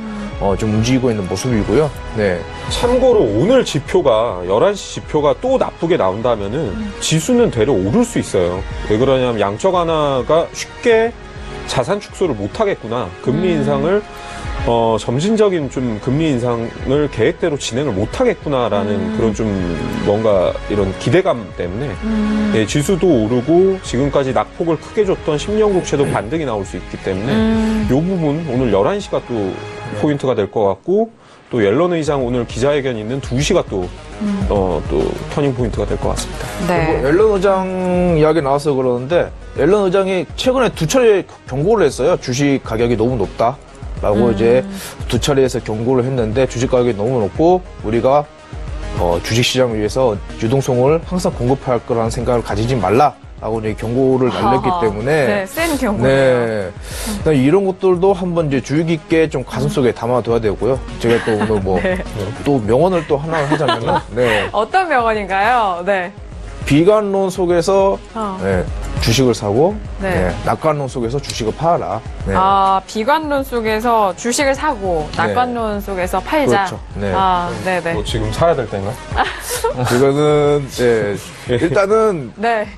좀 움직이고 있는 모습이고요. 네. 참고로 오늘 지표가 11시 지표가 또 나쁘게 나온다면은 지수는 되려 오를 수 있어요. 왜 그러냐면 양적 완화가 쉽게 자산 축소를 못 하겠구나. 금리 인상을 점진적인 좀 금리 인상을 계획대로 진행을 못 하겠구나라는 그런 좀 뭔가 이런 기대감 때문에 예, 지수도 오르고 지금까지 낙폭을 크게 줬던 10년 국채도 반등이 나올 수 있기 때문에 이 부분 오늘 11시가 또 포인트가 될 것 같고 또 옐런 의장 오늘 기자회견 있는 2시가 또 터닝 포인트가 될 것 같습니다. 네. 옐런 의장 이야기 나와서 그러는데 옐런 의장이 최근에 2차례 경고를 했어요. 주식 가격이 너무 높다라고 이제 2차례에서 경고를 했는데 주식 가격이 너무 높고 우리가 주식 시장을 위해서 유동성을 항상 공급할 거라는 생각을 가지지 말라라고 이제 경고를 날렸기 때문에 네, 센 경고네요. 네. 이런 것들도 한번 이제 주의 깊게 좀 가슴속에 담아둬야 되고요. 제가 또 오늘 또 명언을 또 하나 하자면은 네. 어떤 명언인가요? 네. 비관론 속에서 네, 주식을 사고 네. 네, 낙관론 속에서 주식을 팔아라. 네. 아, 비관론 속에서 주식을 사고, 낙관론 속에서 팔자. 그렇죠. 네. 아, 네네. 뭐 지금 사야 될 때인가? 이거는 네, 일단은 네.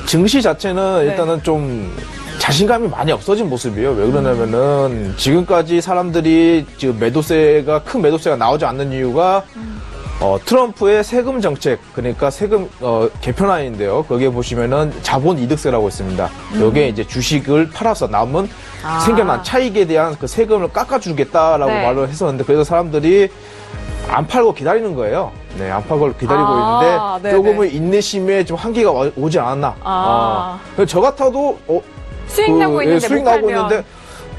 증시 자체는 네. 일단은 좀 자신감이 많이 없어진 모습이에요. 왜 그러냐면은 지금까지 사람들이 지금 큰 매도세가 나오지 않는 이유가 트럼프의 세금 정책, 그러니까 세금 개편안인데요. 거기에 보시면은 자본 이득세라고 있습니다. 여기에 이제 주식을 팔아서 남은 생겨난 차익에 대한 그 세금을 깎아주겠다라고 네. 말을 했었는데, 그래서 사람들이 안 팔고 기다리는 거예요. 네, 안 팔고 기다리고 있는데 네네. 조금은 인내심에 좀 한계가 오지 않았나. 그래서 저 같아도 수익 나고 있는데 수익 못 나고 팔면. 있는데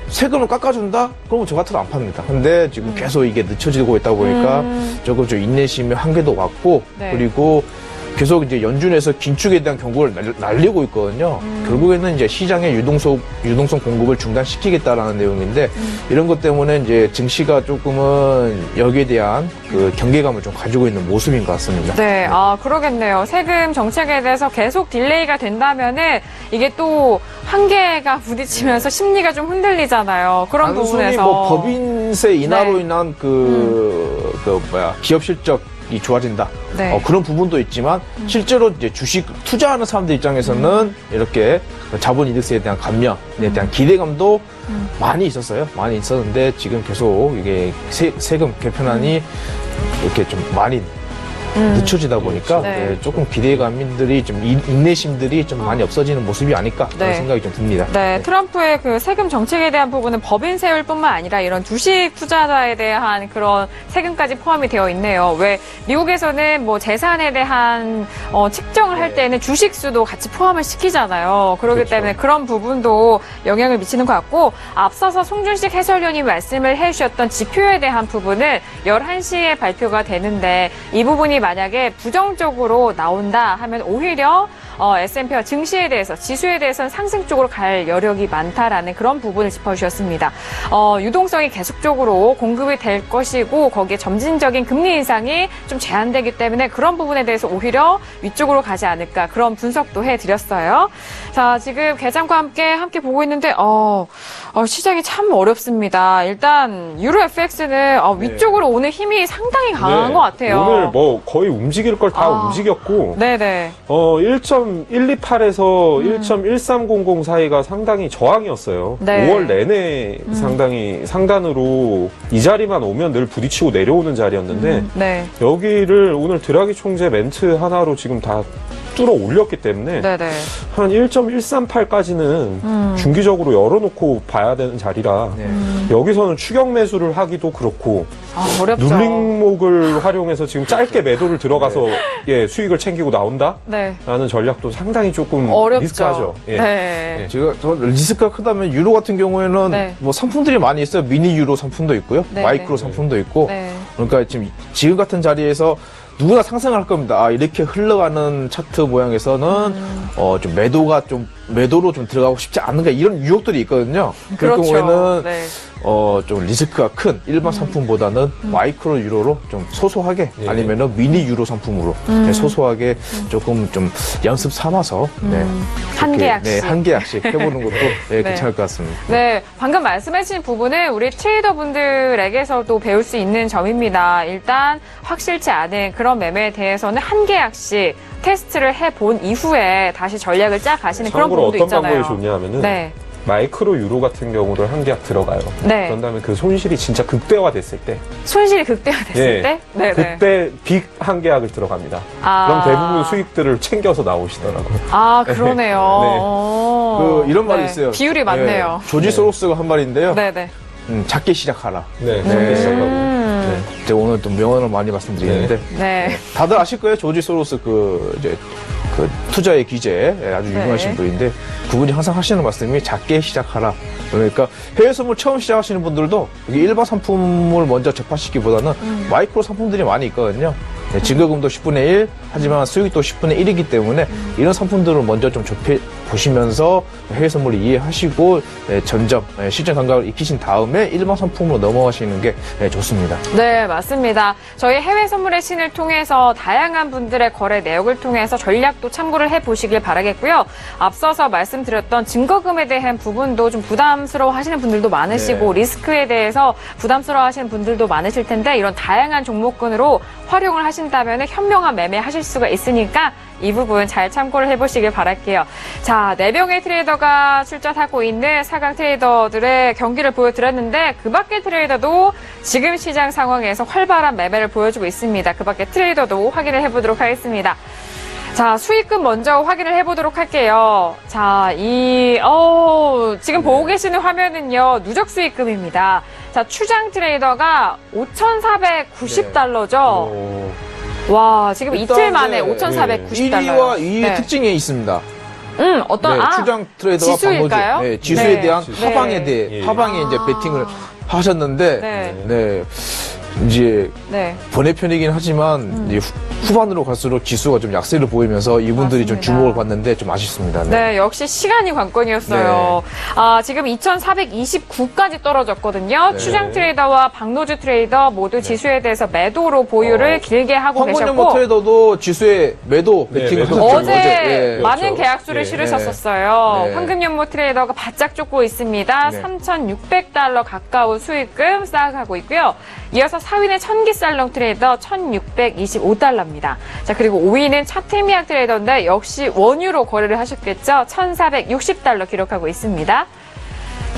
세금을 깎아준다? 그러면 저 같아도 안 팝니다. 근데 지금 계속 이게 늦춰지고 있다 보니까 조금 좀 인내심의 한계도 왔고, 네. 그리고 계속 이제 연준에서 긴축에 대한 경고를 날리고 있거든요. 결국에는 이제 시장의 유동성 공급을 중단시키겠다라는 내용인데, 이런 것 때문에 이제 증시가 조금은 여기에 대한 그 경계감을 좀 가지고 있는 모습인 것 같습니다. 네, 아, 그러겠네요. 세금 정책에 대해서 계속 딜레이가 된다면은 이게 또 한계가 부딪히면서 심리가 좀 흔들리잖아요. 그런 단순히 부분에서. 뭐 법인세 인하로 네. 인한 기업 실적이 좋아진다. 네. 그런 부분도 있지만 실제로 이제 주식 투자하는 사람들 입장에서는 이렇게 자본이득세에 대한 감면에 대한 기대감도 많이 있었어요. 많이 있었는데 지금 계속 이게 세금 개편안이 이렇게 좀 많이 늦춰지다 보니까 네. 네, 조금 기대감들이 좀 인내심들이 좀 많이 없어지는 모습이 아닐까 네. 하는 생각이 좀 듭니다. 네, 트럼프의 그 세금 정책에 대한 부분은 법인세율뿐만 아니라 이런 주식 투자자에 대한 그런 세금까지 포함이 되어 있네요. 왜 미국에서는 뭐 재산에 대한 측정을 할 때는 주식수도 같이 포함을 시키잖아요. 그렇기 그렇죠. 때문에 그런 부분도 영향을 미치는 것 같고, 앞서서 송준식 해설위원이 말씀을 해주셨던 지표에 대한 부분은 11시에 발표가 되는데, 이 부분이 만약에 부정적으로 나온다 하면 오히려 S&P와 증시에 대해서, 지수에 대해서는 상승 쪽으로 갈 여력이 많다라는 그런 부분을 짚어주셨습니다. 유동성이 계속적으로 공급이 될 것이고, 거기에 점진적인 금리 인상이 좀 제한되기 때문에 그런 부분에 대해서 오히려 위쪽으로 가지 않을까, 그런 분석도 해드렸어요. 자, 지금 개장과 함께 보고 있는데 시장이 참 어렵습니다. 일단 유로 FX는 위쪽으로 오는 힘이 상당히 강한 것 같아요. 오늘 뭐 거의 움직일 걸 다 움직였고, 네네. 1.128에서 1.1300 사이가 상당히 저항이었어요. 네. 5월 내내 상당히 상단으로 이 자리만 오면 늘 부딪히고 내려오는 자리였는데, 네. 여기를 오늘 드라기 총재 멘트 하나로 지금 다 뚫어 올렸기 때문에 네네. 한 1.138까지는 중기적으로 열어놓고 봐야 되는 자리라 여기서는 추격 매수를 하기도 그렇고, 어렵죠. 눌림목을 활용해서 지금 짧게 매도를 들어가서 수익을 챙기고 나온다? 네. 라는 전략도 상당히 조금 어렵죠. 리스크하죠. 예. 네. 제가 리스크가 크다면 유로 같은 경우에는 네. 뭐 상품들이 많이 있어요. 미니 유로 상품도 있고요. 네, 마이크로 네. 상품도 있고. 네. 그러니까 지금 같은 자리에서 누구나 상승할 겁니다. 이렇게 흘러가는 차트 모양에서는 좀 매도로 좀 들어가고 싶지 않은가, 이런 유혹들이 있거든요. 그렇죠. 그럴 경우에는 네. 좀 리스크가 큰 일반 상품보다는 마이크로 유로로 좀 소소하게, 아니면은 미니 유로 상품으로 소소하게 조금 좀 연습 삼아서 한 계약씩. 한 계약씩 해보는 것도 괜찮을 것 같습니다. 네, 방금 말씀하신 부분은 우리 트레이더분들에게서도 배울 수 있는 점입니다. 일단 확실치 않은 그런 매매에 대해서는 한 계약씩 테스트를 해본 이후에 다시 전략을 짜 가시는 그런 참고로 부분도 어떤 있잖아요. 방법이 좋냐면은 네. 마이크로 유로 같은 경우를 한 계약 들어가요. 네. 그런 다음에 그 손실이 진짜 극대화됐을 때, 손실이 극대화됐을 때? 네네. 그때 빅 한 계약을 들어갑니다. 그럼 대부분 수익들을 챙겨서 나오시더라고요. 그러네요. 이런 말이 네. 있어요. 비율이 많네요. 조지 소로스가 한 말인데요. 네네. 작게 시작하라. 네, 작게 시작하고. 제가 오늘 또 명언을 많이 말씀드리는데, 네. 다들 아실 거예요. 조지 소로스 그 투자의 기재, 아주 유명하신 분인데, 그분이 항상 하시는 말씀이 작게 시작하라. 그러니까 해외 선물 처음 시작하시는 분들도 일반 상품을 먼저 접하시기보다는 마이크로 상품들이 많이 있거든요. 증거금도 10분의 1, 하지만 수익도 10분의 1이기 때문에 이런 상품들을 먼저 좀 보시면서 해외 선물을 이해하시고 점점 시장 감각을 익히신 다음에 일반 상품으로 넘어가시는 게 좋습니다. 네, 맞습니다. 저희 해외 선물의 신을 통해서 다양한 분들의 거래 내역을 통해서 전략도 참고를 해보시길 바라겠고요. 앞서서 말씀드렸던 증거금에 대한 부분도 좀 부담스러워 하시는 분들도 많으시고 리스크에 대해서 부담스러워 하시는 분들도 많으실 텐데 이런 다양한 종목군으로 활용을 하신다면 현명한 매매 하실 수가 있으니까 이 부분 잘 참고를 해보시길 바랄게요. 자, 4명의 트레이더가 출전하고 있는 4강 트레이더들의 경기를 보여드렸는데 그 밖의 트레이더도 지금 시장 상황에서 활발한 매매를 보여주고 있습니다. 그 밖의 트레이더도 확인을 해보도록 하겠습니다. 자, 수익금 먼저 확인을 해보도록 할게요. 자, 지금 보고 계시는 화면은요, 누적 수익금입니다. 자, 추장 트레이더가 5,490달러죠. 와, 지금 이틀 만에 5,490달러. 1위와 2위의 특징이 있습니다. 추장 트레이더와 지수일까요? 방어주. 지수에 대한 하방에 이제 베팅을 하셨는데, 이제 번외편이긴 하지만 이제 후반으로 갈수록 지수가 좀 약세를 보이면서 이분들이 좀 주목을 받는데 좀 아쉽습니다. 네, 역시 시간이 관건이었어요. 지금 2,429까지 떨어졌거든요. 추장 트레이더와 박노주 트레이더 모두 지수에 대해서 매도로 보유를 길게 하고 계셨고 황금연모 트레이더도 지수에 매도 베팅을 하셨죠. 어제 많은 계약수를 실으셨었어요. 황금연모 트레이더가 바짝 쫓고 있습니다. 3,600달러 가까운 수익금 쌓아가고 있고요. 이어서 4위는 천기살롱 트레이더 1,625달러입니다. 자, 그리고 5위는 차태미약 트레이더인데 역시 원유로 거래를 하셨겠죠. 1,460달러 기록하고 있습니다.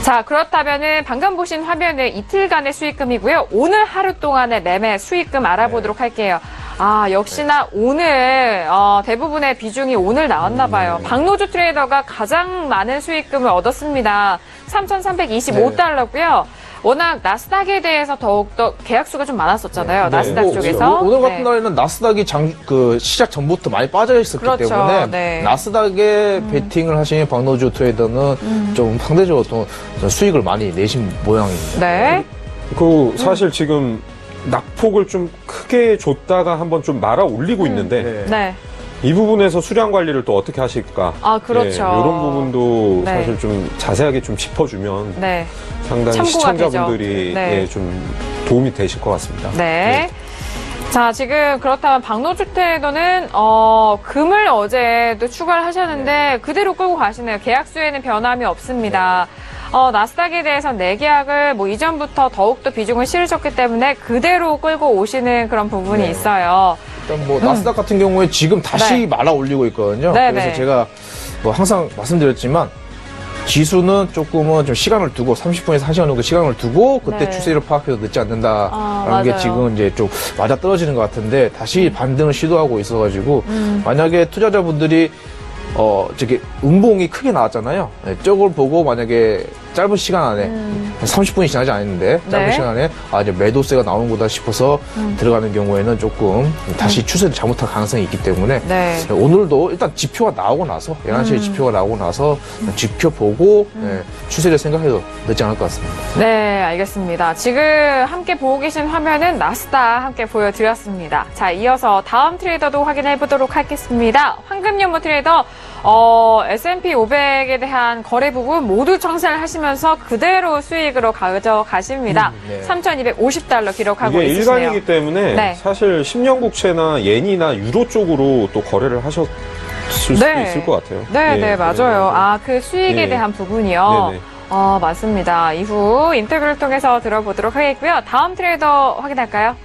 자, 그렇다면은 방금 보신 화면은 이틀간의 수익금이고요. 오늘 하루 동안의 매매 수익금 알아보도록 할게요. 역시나 오늘 대부분의 비중이 오늘 나왔나 봐요. 박노주 트레이더가 가장 많은 수익금을 얻었습니다. 3,325달러고요. 워낙 나스닥에 대해서 더욱더 계약수가 좀 많았었잖아요. 나스닥 쪽에서. 오늘 같은 날에는 나스닥이 시작 전부터 많이 빠져 있었기 때문에 나스닥에 베팅을 하신 박노주 트레이더는 좀 상대적으로 또 수익을 많이 내신 모양입니다. 네. 그 사실 지금 낙폭을 좀 크게 줬다가 한번 좀 말아 올리고 있는데 이 부분에서 수량 관리를 또 어떻게 하실까? 그렇죠. 이런 부분도 사실 좀 자세하게 좀 짚어주면 상당히 시청자분들이 좀 도움이 되실 것 같습니다. 자, 지금 그렇다면 박노주 트레이더는 금을 어제도 추가를 하셨는데 그대로 끌고 가시네요. 계약수에는 변함이 없습니다. 나스닥에 대해서 내계약을 이전부터 더욱더 비중을 실으셨기 때문에 그대로 끌고 오시는 그런 부분이 있어요. 일단 나스닥 같은 경우에 지금 다시 말아 올리고 있거든요. 그래서 제가 항상 말씀드렸지만 지수는 조금은 좀 시간을 두고 30분에서 1시간 정도 시간을 두고 그때 추세를 파악해도 늦지 않는다라는 게 지금 이제 좀 맞아 떨어지는 것 같은데 다시 반등을 시도하고 있어가지고 만약에 투자자분들이 저기 음봉이 크게 나왔잖아요. 저걸 보고 만약에 짧은 시간 안에 30분이 지나지 않았는데 짧은 시간 안에 이제 매도세가 나오는 거다 싶어서 들어가는 경우에는 조금 다시 추세를 잘못할 가능성이 있기 때문에 오늘도 일단 지표가 나오고 나서 11시에 지표가 나오고 나서 지켜보고 추세를 생각해도 늦지 않을 것 같습니다. 네, 알겠습니다. 지금 함께 보고 계신 화면은 나스닥 함께 보여드렸습니다. 자, 이어서 다음 트레이더도 확인해 보도록 하겠습니다. 황금연모 트레이더 S&P 500에 대한 거래 부분 모두 청산을 하시면서 그대로 수익으로 가져가십니다. 3,250달러 기록하고 이게 있으시네요. 일간이기 때문에 사실 10년 국채나 yen이나 유로 쪽으로 또 거래를 하셨을 수도 있을 것 같아요. 네, 맞아요. 그 수익에 대한 부분이요. 맞습니다. 이후 인터뷰를 통해서 들어보도록 하겠고요. 다음 트레이더 확인할까요?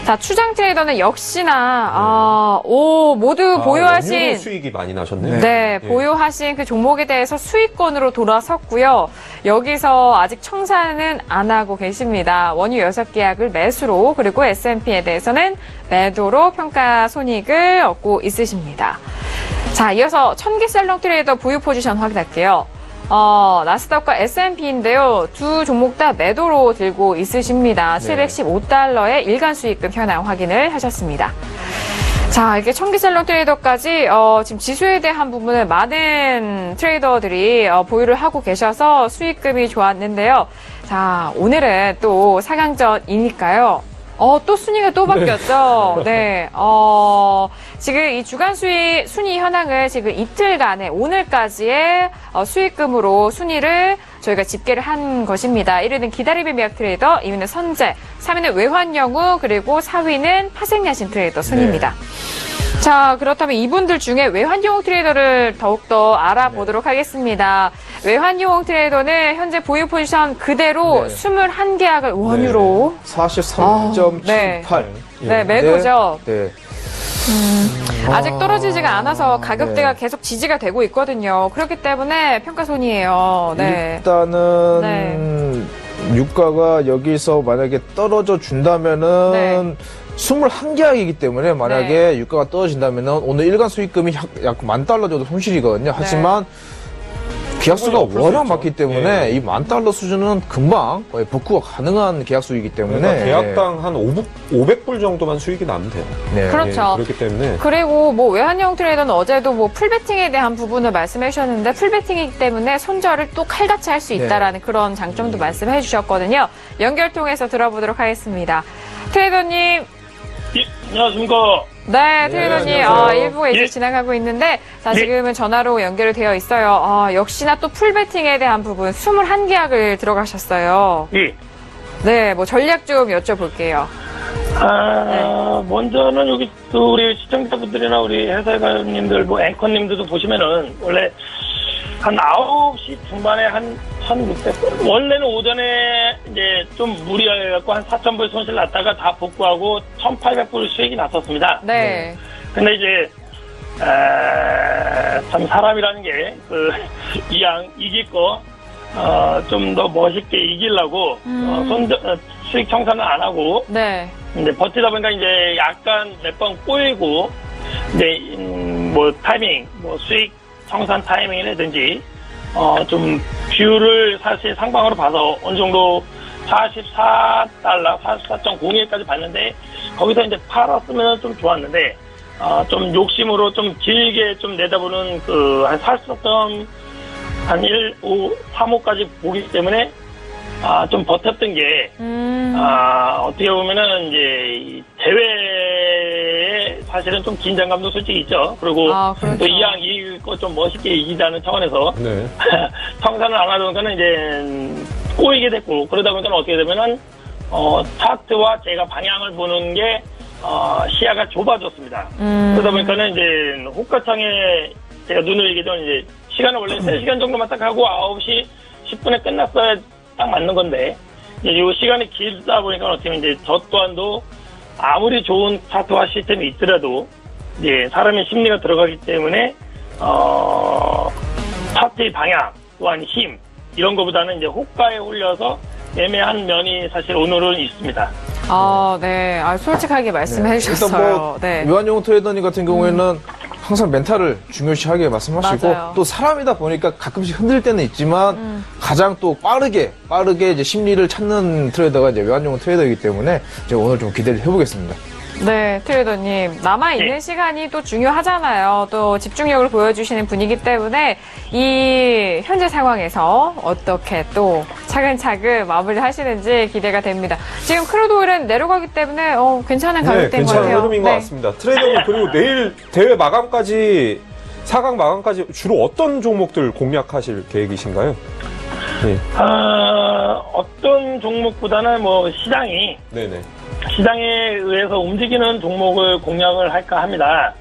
자, 추장 트레이더는 역시나 모두 보유하신 원유로 수익이 많이 나셨네요. 보유하신 그 종목에 대해서 수익권으로 돌아섰고요. 여기서 아직 청산은 안 하고 계십니다. 원유 6계약을 매수로 그리고 S&P에 대해서는 매도로 평가 손익을 얻고 있으십니다. 자, 이어서 천기살롱 트레이더 보유 포지션 확인할게요. 나스닥과 S&P인데요. 두 종목 다 매도로 들고 있으십니다. 715달러의 일간 수익금 현황 확인을 하셨습니다. 자, 이렇게 천기살롱 트레이더까지 지금 지수에 대한 부분을 많은 트레이더들이 보유를 하고 계셔서 수익금이 좋았는데요. 자, 오늘은 또 4강전이니까요. 또 순위가 또 바뀌었죠. 네. 지금 이 주간 순위 현황을 지금 이틀간의 오늘까지의 수익금으로 순위를 저희가 집계를 한 것입니다. 1위는 기다림의 미학 트레이더, 2위는 선재, 3위는 외환영우, 그리고 4위는 파생야신 트레이더 순입니다. 자, 그렇다면 이분들 중에 외환유흥 트레이더를 더욱더 알아보도록 하겠습니다. 외환유흥 트레이더는 현재 보유 포지션 그대로 21계약을 원유로. 43.78. 네, 매도죠. 네. 아직 떨어지지가 않아서 가격대가 계속 지지가 되고 있거든요. 그렇기 때문에 평가손이에요. 네. 일단은 유가가 여기서 만약에 떨어져 준다면은 21계약이기 때문에 만약에 유가가 떨어진다면은 오늘 일간 수익금이 약 $10,000 정도 손실이거든요. 하지만 계약수가 워낙 많기 때문에 이 $10,000 수준은 금방 거의 복구가 가능한 계약수이기 때문에 그러니까 계약당 한 500불 정도만 수익이 나면 돼요. 네. 그렇죠. 그렇기 때문에 그리고 뭐 외환형 트레이더는 어제도 뭐 풀베팅에 대한 부분을 말씀해 주셨는데 풀베팅이기 때문에 손절을 또 칼같이 할 수 있다라는 그런 장점도 말씀해 주셨거든요. 연결 통해서 들어보도록 하겠습니다. 트레이더님. 예, 안녕하십니까. 네, 트레이더님. 일부가 이제 지나가고 있는데, 자, 지금은 전화로 연결이 되어 있어요. 역시나 또 풀베팅에 대한 부분, 21계약을 들어가셨어요. 예. 네, 뭐 전략 좀 여쭤볼게요. 먼저는 여기 또 우리 시청자분들이나 우리 해설가님들, 뭐 앵커님들도 보시면은, 원래 한 9시 중반에 한 1,600불. 원래는 오전에 이제 좀 무리해갖고 한 4,000불 손실 났다가 다 복구하고 1,800불 수익이 났었습니다. 네. 근데 이제, 참 사람이라는 게, 이왕 이길 거, 좀 더 멋있게 이기려고, 수익 청산은 안 하고, 네. 이제 버티다 보니까 이제 약간 몇 번 꼬이고, 이제, 뭐 타이밍, 뭐 수익 청산 타이밍이라든지, 좀 뷰를 사실 상방으로 봐서 어느 정도 44달러, 44.01까지 봤는데, 거기서 이제 팔았으면 좀 좋았는데, 좀 욕심으로 좀 길게 좀 내다보는 한 44점, 한 1, 5, 3호까지 보기 때문에, 좀 버텼던 게, 어떻게 보면은 이제, 대회에 사실은 좀 긴장감도 솔직히 있죠. 그리고 그렇죠. 또 이왕 이길 거 좀 멋있게 이기자는 차원에서, 네. 청산을 안 하다 보니까는 이제, 꼬이게 됐고, 그러다 보니까 어떻게 되면은, 차트와 제가 방향을 보는 게, 시야가 좁아졌습니다. 그러다 보니까는 이제, 호가창에 제가 눈을 이게 좀 이제, 시간을 원래 3시간 정도만 딱 하고 9시 10분에 끝났어야 딱 맞는 건데, 이제 이 시간이 길다 보니까 어떻게 보면 이제 저 또한도 아무리 좋은 차트와 시스템이 있더라도, 이제 사람의 심리가 들어가기 때문에, 차트의 방향, 또한 힘, 이런 것보다는 이제 호가에 홀려서 애매한 면이 사실 오늘은 있습니다. 네. 솔직하게 말씀해 주셨어요. 일단 뭐, 네. 외환용 트레이더님 같은 경우에는 항상 멘탈을 중요시하게 말씀하시고 맞아요. 또 사람이다 보니까 가끔씩 흔들 때는 있지만 가장 또 빠르게 이제 심리를 찾는 트레이더가 이제 외환용 트레이더이기 때문에 제가 오늘 좀 기대를 해보겠습니다. 네, 트레이더님. 남아있는 시간이 또 중요하잖아요. 또 집중력을 보여주시는 분이기 때문에 이 현재 상황에서 어떻게 또 차근차근 마무리를 하시는지 기대가 됩니다. 지금 크루드 오일은 내려가기 때문에 괜찮은 가격대인 것 괜찮은 같아요. 흐름인 것 같습니다. 트레이더님 그리고 내일 대회 마감까지 4강 마감까지 주로 어떤 종목들 공략하실 계획이신가요? 네. 어떤 종목보다는 뭐 시장에 의해서 움직이는 종목을 공략을 할까 합니다.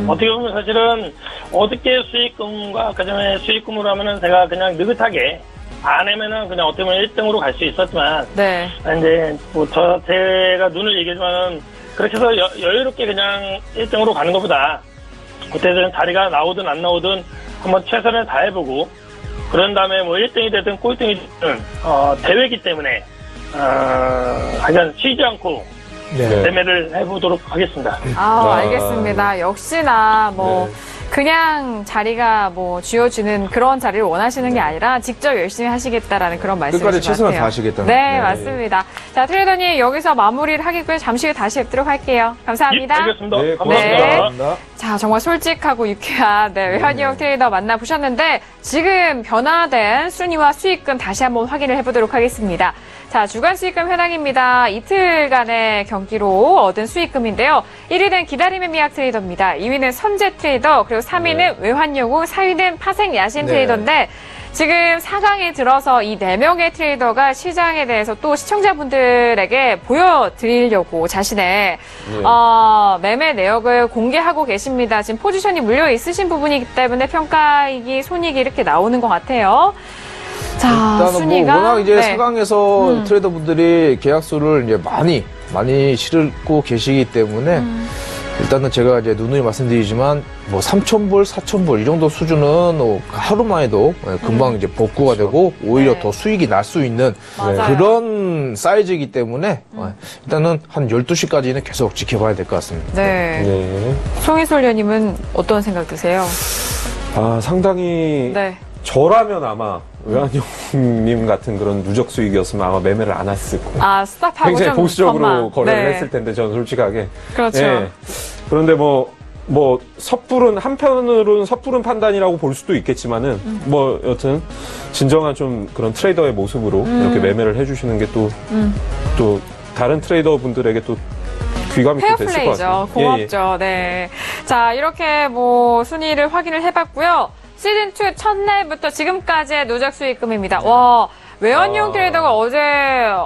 어떻게 보면 사실은 어저께 수익금과 아까 전에 수익금으로 하면은 제가 그냥 느긋하게 안 하면은 그냥 어떻게 보면 1등으로 갈 수 있었지만, 네. 이제 뭐 제가 눈을 얘기하지만은 그렇게 해서 여유롭게 그냥 1등으로 가는 것보다 그때는 자리가 나오든 안 나오든 한번 최선을 다해보고 그런 다음에 뭐 1등이 되든 꼴등이 되든 대회이기 때문에 하여간 쉬지 않고 매매를 해보도록 하겠습니다. 알겠습니다. 역시나 뭐 그냥 자리가 뭐 쥐어주는 그런 자리를 원하시는 게 아니라 직접 열심히 하시겠다라는 그런 말씀이신 것 같아요. 끝까지 최선을 다하시겠다는. 네, 맞습니다. 자, 트레이더님 여기서 마무리를 하겠고요. 잠시 후에 다시 뵙도록 할게요. 감사합니다. 예, 알겠습니다. 네, 감사합니다. 자, 정말 솔직하고 유쾌한 외환유형 트레이더 만나보셨는데 지금 변화된 순위와 수익금 다시 한번 확인을 해보도록 하겠습니다. 자, 주간 수익금 현황입니다. 이틀간의 경기로 얻은 수익금인데요. 1위는 기다림의 미학 트레이더입니다. 2위는 선제 트레이더, 그리고 3위는 외환영웅, 4위는 파생 야신 트레이더인데 지금 4강에 들어서 이 4명의 트레이더가 시장에 대해서 또 시청자분들에게 보여드리려고 자신의 매매 내역을 공개하고 계십니다. 지금 포지션이 물려 있으신 부분이기 때문에 평가이기, 손익이 이렇게 나오는 것 같아요. 자, 일단은 순위가 워낙 이제 4강에서 트레이더분들이 계약수를 이제 많이 실고 계시기 때문에 일단은 제가 이제 누누이 말씀드리지만 뭐 3,000불, 4,000불 이 정도 수준은 하루만 해도 금방 이제 복구가 되고 오히려 더 수익이 날 수 있는 그런 사이즈이기 때문에 일단은 한 12시까지는 계속 지켜봐야 될 것 같습니다. 네. 송희솔련님은 어떤 생각 드세요? 상당히 저라면 아마 외환영웅님 같은 그런 누적 수익이었으면 아마 매매를 안 했을 거예요. 스탑하고 굉장히 좀 보수적으로 전망. 거래를 했을 텐데 저는 솔직하게. 그렇죠. 그런데 뭐 섣부른 한편으로는 섣부른 판단이라고 볼 수도 있겠지만은 뭐 여튼 진정한 좀 그런 트레이더의 모습으로 이렇게 매매를 해주시는 게 또 다른 트레이더 분들에게 또 귀감이 또 됐을 것 페어플레이죠. 같아요. 고맙죠. 네. 자, 이렇게 뭐 순위를 확인을 해봤고요. 시즌2 첫날부터 지금까지의 누적 수익금입니다. 와, 외환용 트레이더가 어제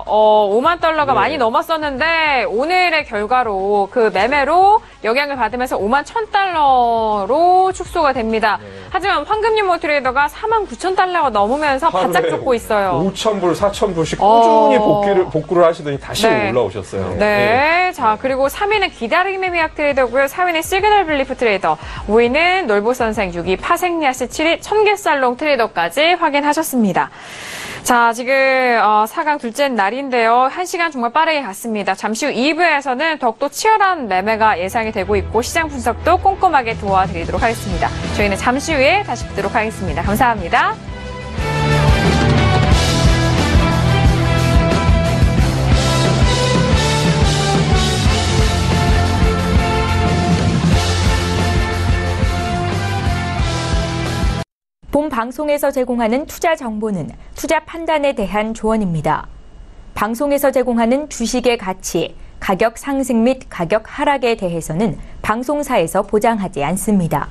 5만 달러가 많이 넘었었는데 오늘의 결과로 그 매매로 영향을 받으면서 5만 1,000달러로 축소가 됩니다. 하지만 황금유모 트레이더가 4만 9천 달러가 넘으면서 바짝 쫓고 있어요. 5,000불, 4,000불씩 꾸준히 복구를 하시더니 다시 올라오셨어요. 네. 자, 그리고 3위는 기다림의 미학 트레이더고요. 4위는 시그널 빌리프 트레이더, 5위는 놀보선생, 6위 파생야스, 7위 청계살롱 트레이더까지 확인하셨습니다. 자, 지금 4강 둘째 날인데요. 1시간 정말 빠르게 갔습니다. 잠시 후 2부에서는 더욱더 치열한 매매가 예상이 되고 있고 시장 분석도 꼼꼼하게 도와드리도록 하겠습니다. 저희는 잠시 후에 다시 뵙도록 하겠습니다. 감사합니다. 본 방송에서 제공하는 투자 정보는 투자 판단에 대한 조언입니다. 방송에서 제공하는 주식의 가치, 가격 상승 및 가격 하락에 대해서는 방송사에서 보장하지 않습니다.